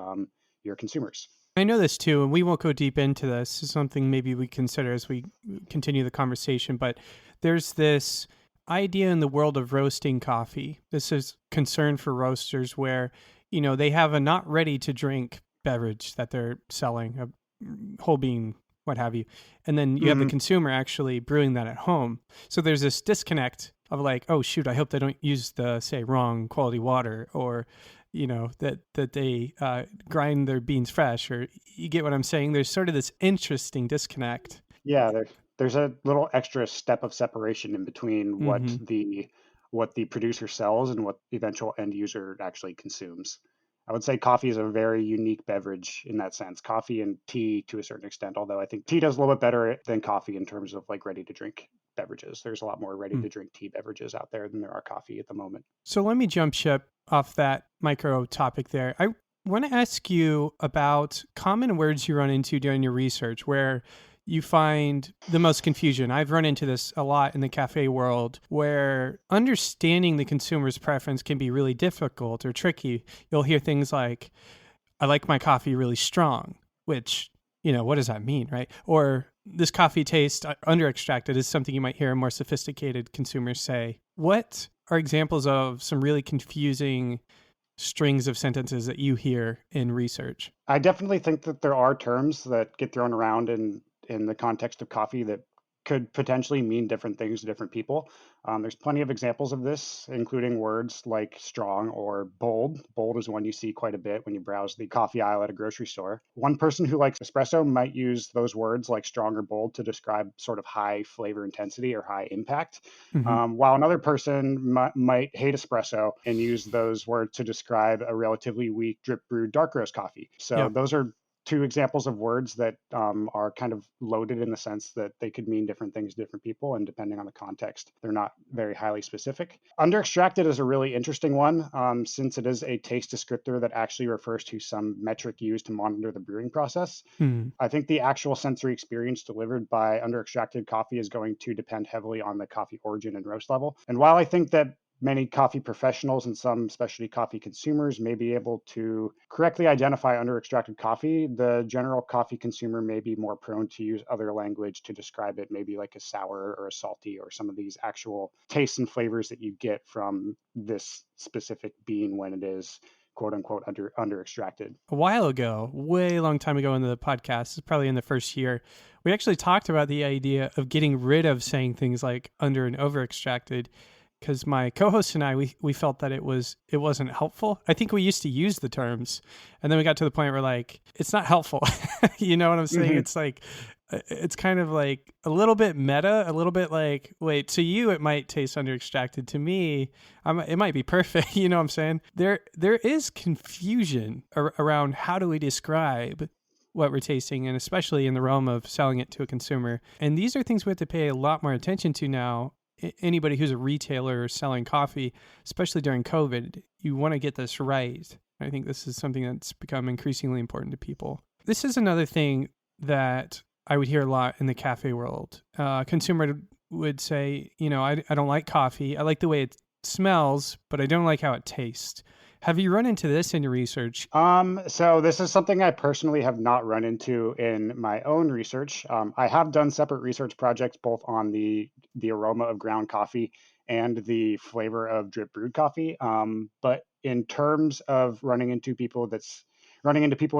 your consumers. I know this too, and we won't go deep into this. It's something maybe we consider as we continue the conversation, but there's this idea in the world of roasting coffie. This is concern for roasters where they have a not ready to drink beverage that they're selling, a whole bean, what have you. And then you have the consumer actually brewing that at home. So there's this disconnect of like, oh shoot, I hope they don't use the, say, wrong quality water, or that they grind their beans fresh, or you get what I'm saying? There's sort of this interesting disconnect. Yeah, there's a little extra step of separation in between what the producer sells and what the eventual end user actually consumes. I would say coffee is a very unique beverage in that sense. Coffee and tea to a certain extent, although I think tea does a little bit better than coffee in terms of like ready to drink beverages. There's a lot more ready to drink tea beverages out there than there are coffee at the moment. So let me jump ship off that micro topic there. I want to ask you about common words you run into during your research where you find the most confusion. I've run into this a lot in the cafe world, where understanding the consumer's preference can be really difficult or tricky. You'll hear things like, I like my coffee really strong, which, what does that mean, right? Or this coffee tastes under extracted is something you might hear more sophisticated consumers say. What are examples of some really confusing strings of sentences that you hear in research? I definitely think that there are terms that get thrown around in the context of coffee that could potentially mean different things to different people. There's plenty of examples of this, including words like strong or bold. Bold is one you see quite a bit when you browse the coffee aisle at a grocery store. One person who likes espresso might use those words like strong or bold to describe sort of high flavor intensity or high impact, while another person might hate espresso and use those words to describe a relatively weak drip brewed dark roast coffee. So those are two examples of words that are kind of loaded in the sense that they could mean different things to different people, and depending on the context, they're not very highly specific. Under extracted is a really interesting one, since it is a taste descriptor that actually refers to some metric used to monitor the brewing process. I think the actual sensory experience delivered by under extracted coffee is going to depend heavily on the coffee origin and roast level. And while I think that many coffee professionals and some specialty coffee consumers may be able to correctly identify under extracted coffee, the general coffee consumer may be more prone to use other language to describe it, maybe like a sour or a salty or some of these actual tastes and flavors that you get from this specific bean when it is quote unquote under extracted. A while ago, way long time ago in the podcast, probably in the first year, we actually talked about the idea of getting rid of saying things like under and over extracted, because my co-host and I, we felt that it wasn't helpful. I think we used to use the terms, and then we got to the point where like, it's not helpful. You know what I'm saying? It's like, it's kind of like a little bit meta, a little bit like, wait, to you, it might taste under extracted. To me, it might be perfect. You know what I'm saying? There is confusion around how do we describe what we're tasting, and especially in the realm of selling it to a consumer. And these are things we have to pay a lot more attention to now. Anybody who's a retailer selling coffee, especially during COVID, you want to get this right. I think this is something that's become increasingly important to people. This is another thing that I would hear a lot in the cafe world. Consumer would say, I don't like coffee. I like the way it smells, but I don't like how it tastes. Have you run into this in your research? So this is something I personally have not run into in my own research. I have done separate research projects both on the aroma of ground coffee and the flavor of drip brewed coffee. But in terms of running into people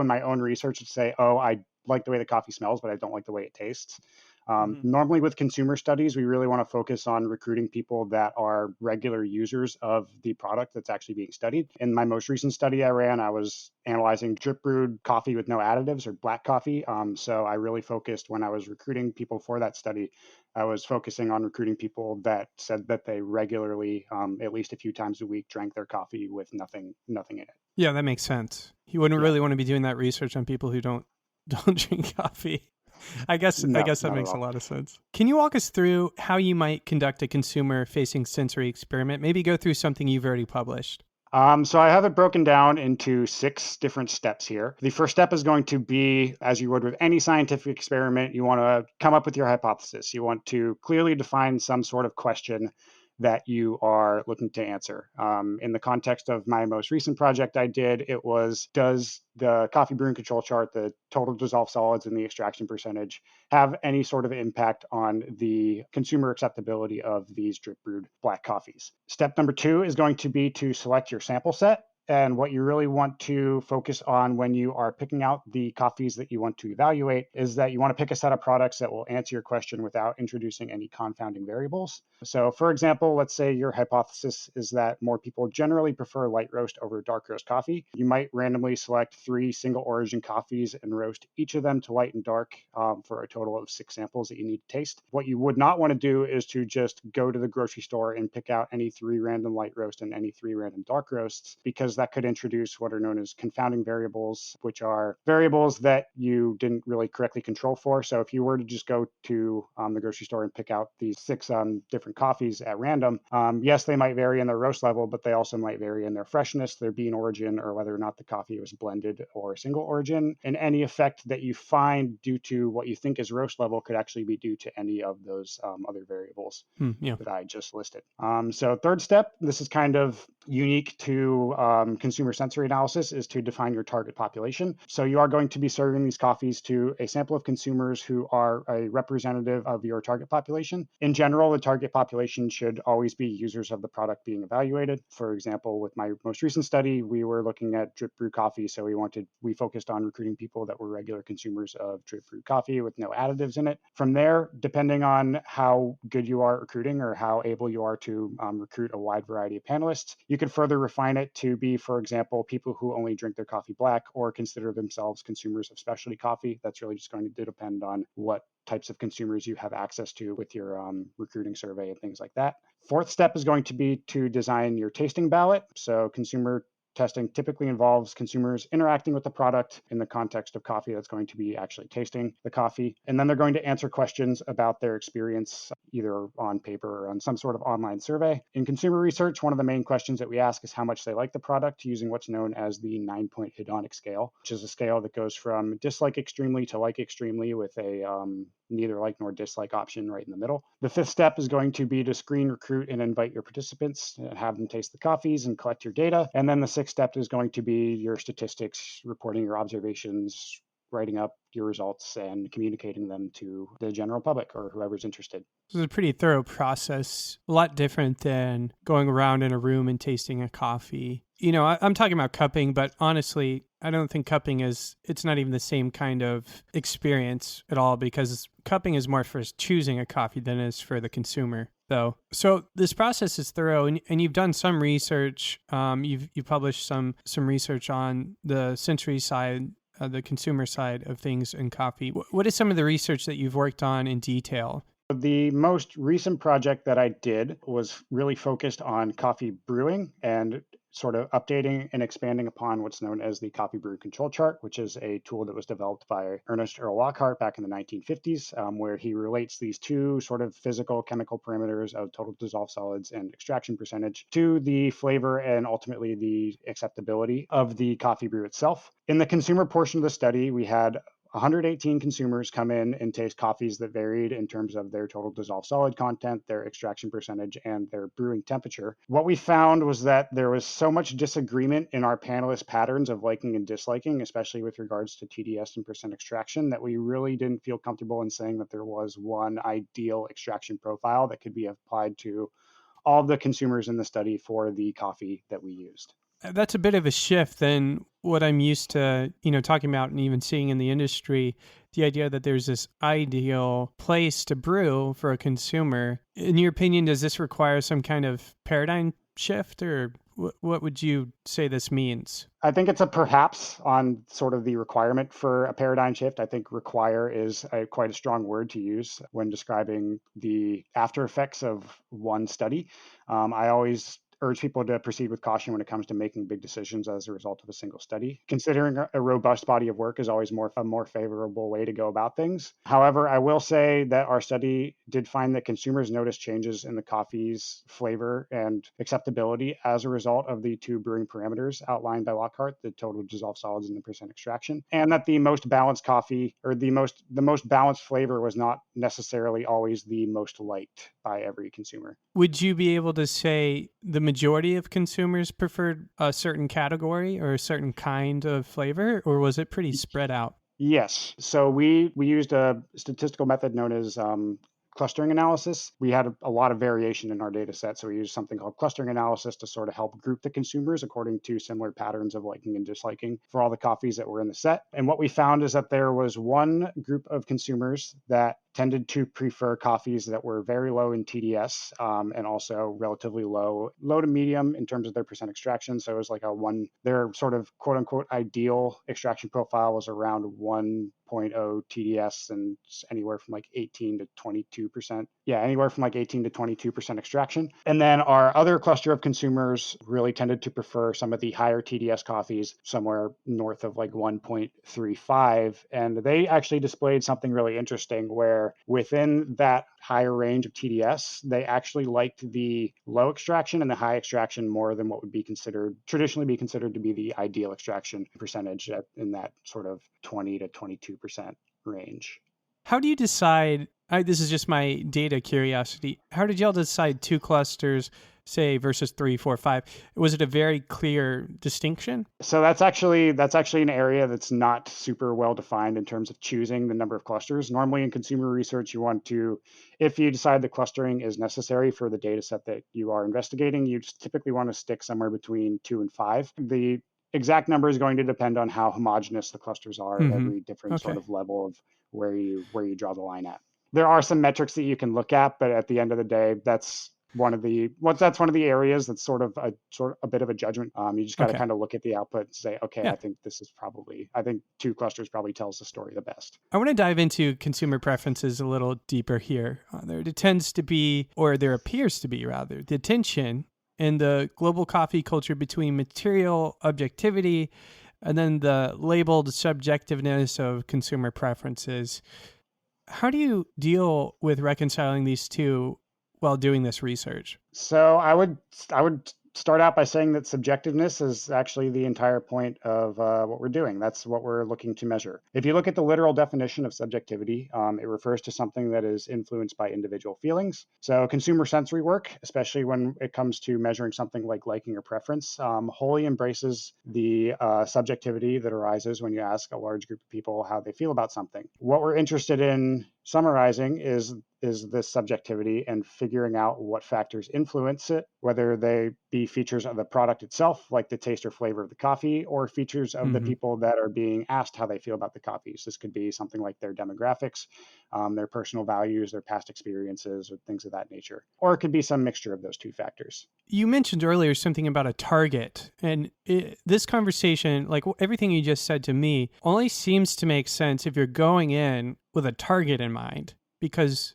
in my own research that say, oh, I like the way the coffee smells, but I don't like the way it tastes. Normally with consumer studies, we really want to focus on recruiting people that are regular users of the product that's actually being studied. In my most recent study I ran, I was analyzing drip brewed coffee with no additives, or black coffee. So I really focused, when I was recruiting people for that study, I was focusing on recruiting people that said that they regularly, at least a few times a week, drank their coffee with nothing in it. Yeah, that makes sense. You wouldn't really want to be doing that research on people who don't drink coffee. I guess that makes a lot of sense. Can you walk us through how you might conduct a consumer-facing sensory experiment? Maybe go through something you've already published. So I have it broken down into 6 different steps here. The first step is going to be, as you would with any scientific experiment, you want to come up with your hypothesis. You want to clearly define some sort of question that you are looking to answer. In the context of my most recent project I did, it was, does the coffee brewing control chart, the total dissolved solids and the extraction percentage, have any sort of impact on the consumer acceptability of these drip brewed black coffees? Step number 2 is going to be to select your sample set. And what you really want to focus on when you are picking out the coffees that you want to evaluate is that you want to pick a set of products that will answer your question without introducing any confounding variables. So, for example, let's say your hypothesis is that more people generally prefer light roast over dark roast coffee. You might randomly select 3 single origin coffees and roast each of them to light and dark for a total of 6 samples that you need to taste. What you would not want to do is to just go to the grocery store and pick out any 3 random light roast and any 3 random dark roasts, because that could introduce what are known as confounding variables, which are variables that you didn't really correctly control for. So if you were to just go to the grocery store and pick out these 6 different coffees at random, yes, they might vary in their roast level, but they also might vary in their freshness, their bean origin, or whether or not the coffee was blended or single origin. And any effect that you find due to what you think is roast level could actually be due to any of those other variables that I just listed. So third step, this is kind of unique to consumer sensory analysis, is to define your target population. So you are going to be serving these coffees to a sample of consumers who are a representative of your target population. In general, the target population should always be users of the product being evaluated. For example, with my most recent study, we were looking at drip brew coffee. So we focused on recruiting people that were regular consumers of drip brew coffee with no additives in it. From there, depending on how good you are at recruiting or how able you are to recruit a wide variety of panelists, you could further refine it to be, for example, people who only drink their coffee black or consider themselves consumers of specialty coffee. That's really just going to depend on what types of consumers you have access to with your recruiting survey and things like that. Fourth step is going to be to design your tasting ballot. So consumer testing typically involves consumers interacting with the product in the context of coffee that's going to be actually tasting the coffee. And then they're going to answer questions about their experience, either on paper or on some sort of online survey. In consumer research, one of the main questions that we ask is how much they like the product, using what's known as the 9-point hedonic scale, which is a scale that goes from dislike extremely to like extremely, with a neither like nor dislike option right in the middle. The fifth step is going to be to screen, recruit, and invite your participants, have them taste the coffees and collect your data. And then the sixth step is going to be your statistics, reporting your observations, writing up your results, and communicating them to the general public or whoever's interested. This is a pretty thorough process, a lot different than going around in a room and tasting a coffee. You know, I'm talking about cupping, but honestly, I don't think cupping it's not even the same kind of experience at all, because cupping is more for choosing a coffee than it is for the consumer, though. So this process is thorough, and you've done some research. You've published some research on the sensory side, the consumer side of things in coffee. What is some of the research that you've worked on in detail? The most recent project that I did was really focused on coffee brewing and sort of updating and expanding upon what's known as the coffee brew control chart, which is a tool that was developed by Ernest Earl Lockhart back in the 1950s, where he relates these two sort of physical chemical parameters of total dissolved solids and extraction percentage to the flavor and ultimately the acceptability of the coffee brew itself. In the consumer portion of the study, we had 118 consumers come in and taste coffees that varied in terms of their total dissolved solid content, their extraction percentage, and their brewing temperature. What we found was that there was so much disagreement in our panelists' patterns of liking and disliking, especially with regards to TDS and percent extraction, that we really didn't feel comfortable in saying that there was one ideal extraction profile that could be applied to all of the consumers in the study for the coffee that we used. That's a bit of a shift than what I'm used to, talking about and even seeing in the industry. The idea that there's this ideal place to brew for a consumer. In your opinion, does this require some kind of paradigm shift, or what would you say this means? I think it's a perhaps on sort of the requirement for a paradigm shift. I think require is quite a strong word to use when describing the after effects of one study. I always urge people to proceed with caution when it comes to making big decisions as a result of a single study. Considering a robust body of work is always a more favorable way to go about things. However, I will say that our study did find that consumers noticed changes in the coffee's flavor and acceptability as a result of the two brewing parameters outlined by Lockhart, the total dissolved solids and the percent extraction, and that the most balanced coffee, or the most balanced flavor, was not necessarily always the most liked by every consumer. Would you be able to say the majority of consumers preferred a certain category or a certain kind of flavor, or was it pretty spread out? Yes. So we used a statistical method known as clustering analysis. We had a lot of variation in our data set. So we used something called clustering analysis to sort of help group the consumers according to similar patterns of liking and disliking for all the coffees that were in the set. And what we found is that there was one group of consumers that tended to prefer coffees that were very low in TDS and also relatively low to medium in terms of their percent extraction. So it was like their sort of quote unquote ideal extraction profile was around 1.0 TDS and anywhere from like 18 to 22%. Yeah, anywhere from like 18 to 22% extraction. And then our other cluster of consumers really tended to prefer some of the higher TDS coffees, somewhere north of like 1.35. And they actually displayed something really interesting where within that higher range of TDS, they actually liked the low extraction and the high extraction more than what would be traditionally be considered to be the ideal extraction percentage in that sort of 20 to 22% range. How do you decide? This is just my data curiosity. How did y'all decide 2 clusters, say, versus 3, 4, 5? Was it a very clear distinction? So that's actually an area that's not super well defined in terms of choosing the number of clusters. Normally in consumer research, if you decide the clustering is necessary for the data set that you are investigating, you just typically want to stick somewhere between 2 and 5. The exact number is going to depend on how homogeneous the clusters are at every different sort of level of where you draw the line at. There are some metrics that you can look at, but at the end of the day, that's one of the areas that's sort of a bit of a judgment. You just got to kind of look at the output and say, okay, I think 2 clusters probably tells the story the best. I want to dive into consumer preferences a little deeper here. There appears to be the tension in the global coffee culture between material objectivity and then the labeled subjectiveness of consumer preferences. How do you deal with reconciling these two while doing this research? So I would start out by saying that subjectiveness is actually the entire point of what we're doing. That's what we're looking to measure. If you look at the literal definition of subjectivity, it refers to something that is influenced by individual feelings. So consumer sensory work, especially when it comes to measuring something like liking or preference, wholly embraces the subjectivity that arises when you ask a large group of people how they feel about something. What we're interested in summarizing is this subjectivity and figuring out what factors influence it, whether they be features of the product itself, like the taste or flavor of the coffee, or features of the people that are being asked how they feel about the coffees. This could be something like their demographics, their personal values, their past experiences, or things of that nature. Or it could be some mixture of those 2 factors. You mentioned earlier something about a target, and this conversation, like everything you just said to me, only seems to make sense if you're going in with a target in mind, because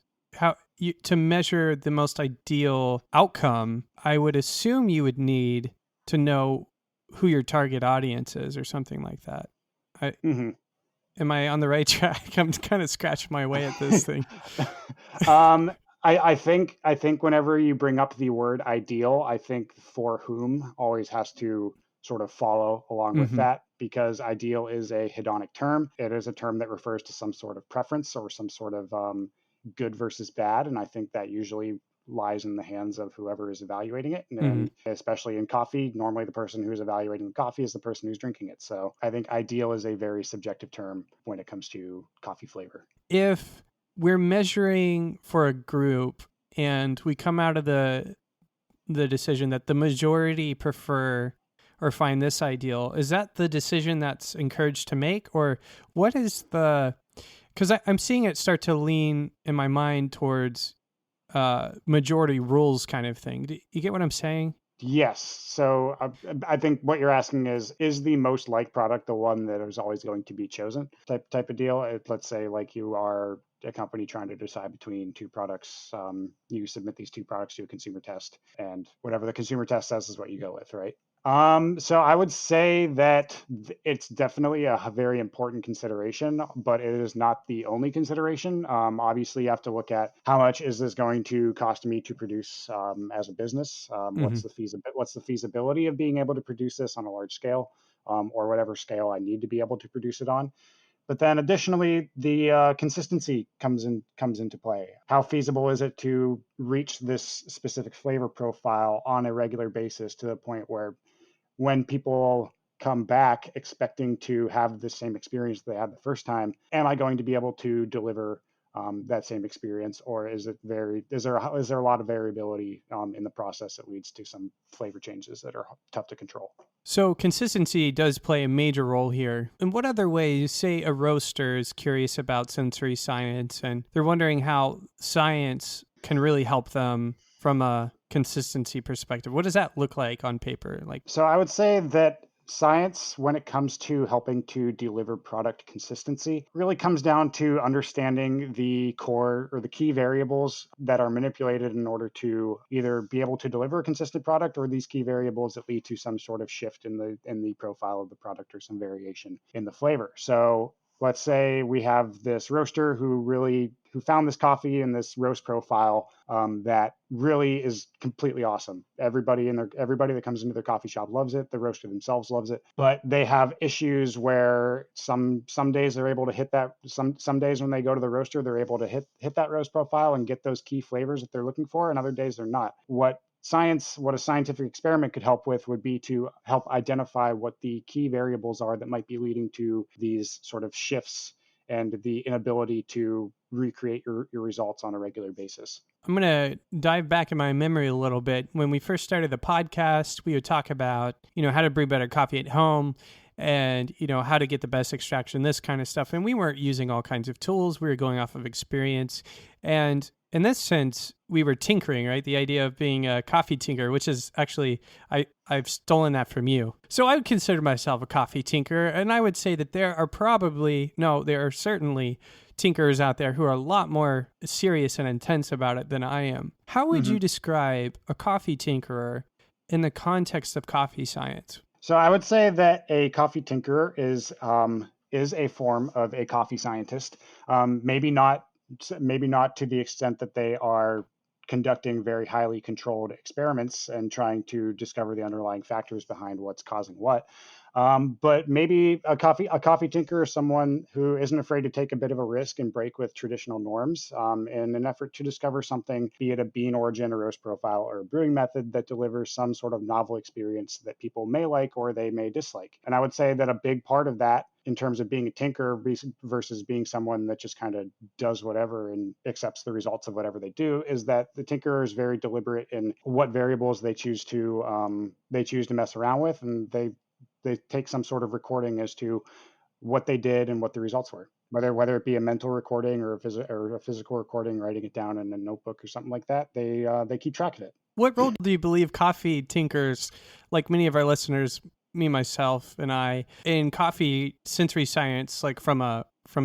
to measure the most ideal outcome, I would assume you would need to know who your target audience is or something like that. Am I on the right track? I'm kind of scratching my way at this thing. I think whenever you bring up the word ideal, I think for whom always has to sort of follow along with that, because ideal is a hedonic term. It is a term that refers to some sort of preference or some sort of good versus bad. And I think that usually lies in the hands of whoever is evaluating it. And especially in coffee, normally the person who's evaluating coffee is the person who's drinking it. So I think ideal is a very subjective term when it comes to coffee flavor. If we're measuring for a group and we come out of the decision that the majority prefer or find this ideal, is that the decision that's encouraged to make? Or what is because I'm seeing it start to lean in my mind towards majority rules kind of thing. Do you get what I'm saying? Yes. So I think what you're asking is the most liked product the one that is always going to be chosen type of deal? Let's say like you are a company trying to decide between 2 products. You submit these 2 products to a consumer test, and whatever the consumer test says is what you go with, right? So I would say that it's definitely a very important consideration, but it is not the only consideration. Obviously, you have to look at how much is this going to cost me to produce as a business? What's the feasibility of being able to produce this on a large scale, or whatever scale I need to be able to produce it on? But then additionally, the consistency comes into play. How feasible is it to reach this specific flavor profile on a regular basis to the point where when people come back expecting to have the same experience they had the first time, am I going to be able to deliver that same experience, or is there a lot of variability in the process that leads to some flavor changes that are tough to control? So consistency does play a major role here. In what other ways, say a roaster is curious about sensory science and they're wondering how science can really help them from a consistency perspective? What does that look like on paper? So I would say that science, when it comes to helping to deliver product consistency, really comes down to understanding the core or the key variables that are manipulated in order to either be able to deliver a consistent product, or these key variables that lead to some sort of shift in the profile of the product or some variation in the flavor. So let's say we have this roaster who found this coffee in this roast profile that really is completely awesome. Everybody that comes into their coffee shop loves it. The roaster themselves loves it, but they have issues where some days they're able to hit that. Some days when they go to the roaster, they're able to hit that roast profile and get those key flavors that they're looking for, and other days they're not. What a scientific experiment could help with would be to help identify what the key variables are that might be leading to these sort of shifts and the inability to recreate your results on a regular basis. I'm going to dive back in my memory a little bit. When we first started the podcast, we would talk about, how to brew better coffee at home and, how to get the best extraction, this kind of stuff. And we weren't using all kinds of tools. We were going off of experience. And in this sense, we were tinkering, right? The idea of being a coffee tinker, which is actually, I've stolen that from you. So I would consider myself a coffee tinker. And I would say that there are certainly tinkers out there who are a lot more serious and intense about it than I am. How would you describe a coffee tinkerer in the context of coffee science? So I would say that a coffee tinkerer is a form of a coffee scientist. Maybe not to the extent that they are conducting very highly controlled experiments and trying to discover the underlying factors behind what's causing what. But maybe a coffee tinker is someone who isn't afraid to take a bit of a risk and break with traditional norms in an effort to discover something, be it a bean origin, a roast profile, or a brewing method that delivers some sort of novel experience that people may like or they may dislike. And I would say that a big part of that, in terms of being a tinker versus being someone that just kind of does whatever and accepts the results of whatever they do, is that the tinkerer is very deliberate in what variables they choose to mess around with, and they take some sort of recording as to what they did and what the results were, whether it be a mental recording or a physical recording, writing it down in a notebook or something like that. They keep track of it. What role do you believe coffee tinkers, like many of our listeners, me, myself, and I, in coffee sensory science, like from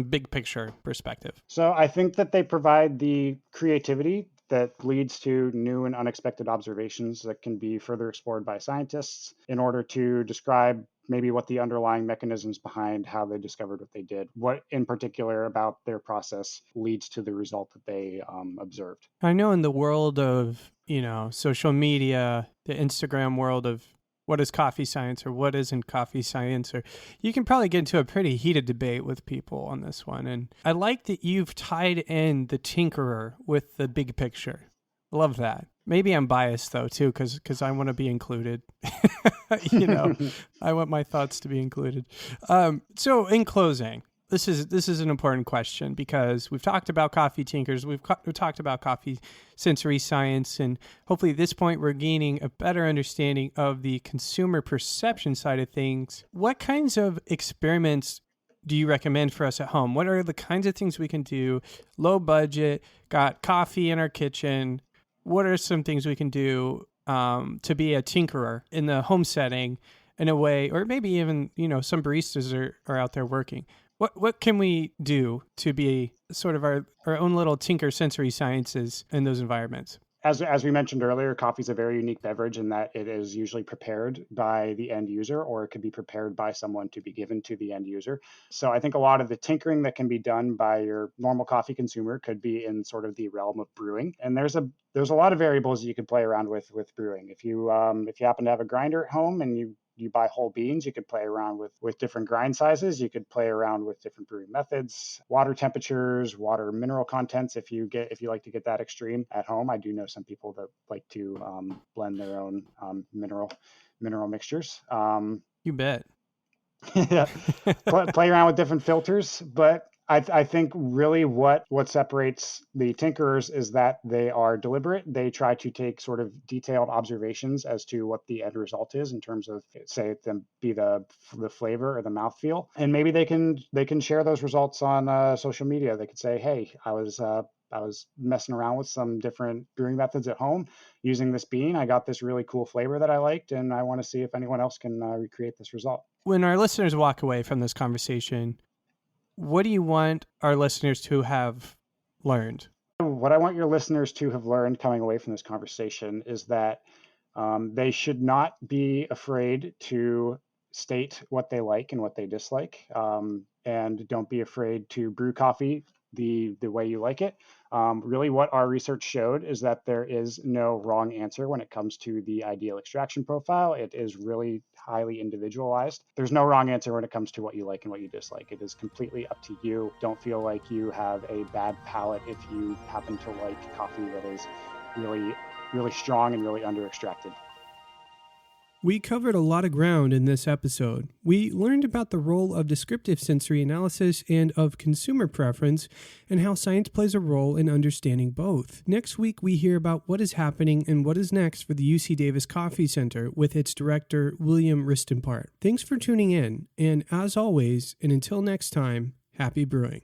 big picture perspective? So I think that they provide the creativity that leads to new and unexpected observations that can be further explored by scientists in order to describe maybe what the underlying mechanisms behind how they discovered what they did, what in particular about their process leads to the result that they observed. I know in the world of, social media, the Instagram world of what is coffee science or what isn't coffee science, or you can probably get into a pretty heated debate with people on this one. And I like that you've tied in the tinkerer with the big picture. Love that. Maybe I'm biased though too, because I want to be included. I want my thoughts to be included. So in closing, this is an important question because we've talked about coffee tinkers, we've talked about coffee sensory science, and hopefully at this point we're gaining a better understanding of the consumer perception side of things. What kinds of experiments do you recommend for us at home? What are the kinds of things we can do? Low budget, got coffee in our kitchen. What are some things we can do to be a tinkerer in the home setting in a way, or maybe even, some baristas are out there working. What can we do to be sort of our own little tinker sensory sciences in those environments? As we mentioned earlier, coffee is a very unique beverage in that it is usually prepared by the end user, or it could be prepared by someone to be given to the end user. So I think a lot of the tinkering that can be done by your normal coffee consumer could be in sort of the realm of brewing. And there's a lot of variables you could play around with brewing. If you happen to have a grinder at home and you buy whole beans, you could play around with different grind sizes. You could play around with different brewing methods, water temperatures, water mineral contents. If you like to get that extreme at home, I do know some people that like to blend their own mineral mixtures. You bet. Yeah, play around with different filters, but I think really what separates the tinkerers is that they are deliberate. They try to take sort of detailed observations as to what the end result is in terms of, say, them be the flavor or the mouthfeel, and maybe they can share those results on social media. They could say, "Hey, I was messing around with some different brewing methods at home using this bean. I got this really cool flavor that I liked, and I want to see if anyone else can recreate this result." When our listeners walk away from this conversation, what do you want our listeners to have learned? What I want your listeners to have learned coming away from this conversation is that they should not be afraid to state what they like and what they dislike, and don't be afraid to brew coffee the way you like it. Really, what our research showed is that there is no wrong answer when it comes to the ideal extraction profile. It is really highly individualized. There's no wrong answer when it comes to what you like and what you dislike. It is completely up to you. Don't feel like you have a bad palate if you happen to like coffee that is really, really strong and really under extracted. We covered a lot of ground in this episode. We learned about the role of descriptive sensory analysis and of consumer preference, and how science plays a role in understanding both. Next week, we hear about what is happening and what is next for the UC Davis Coffee Center with its director, William Ristenpart. Thanks for tuning in, and as always, and until next time, happy brewing.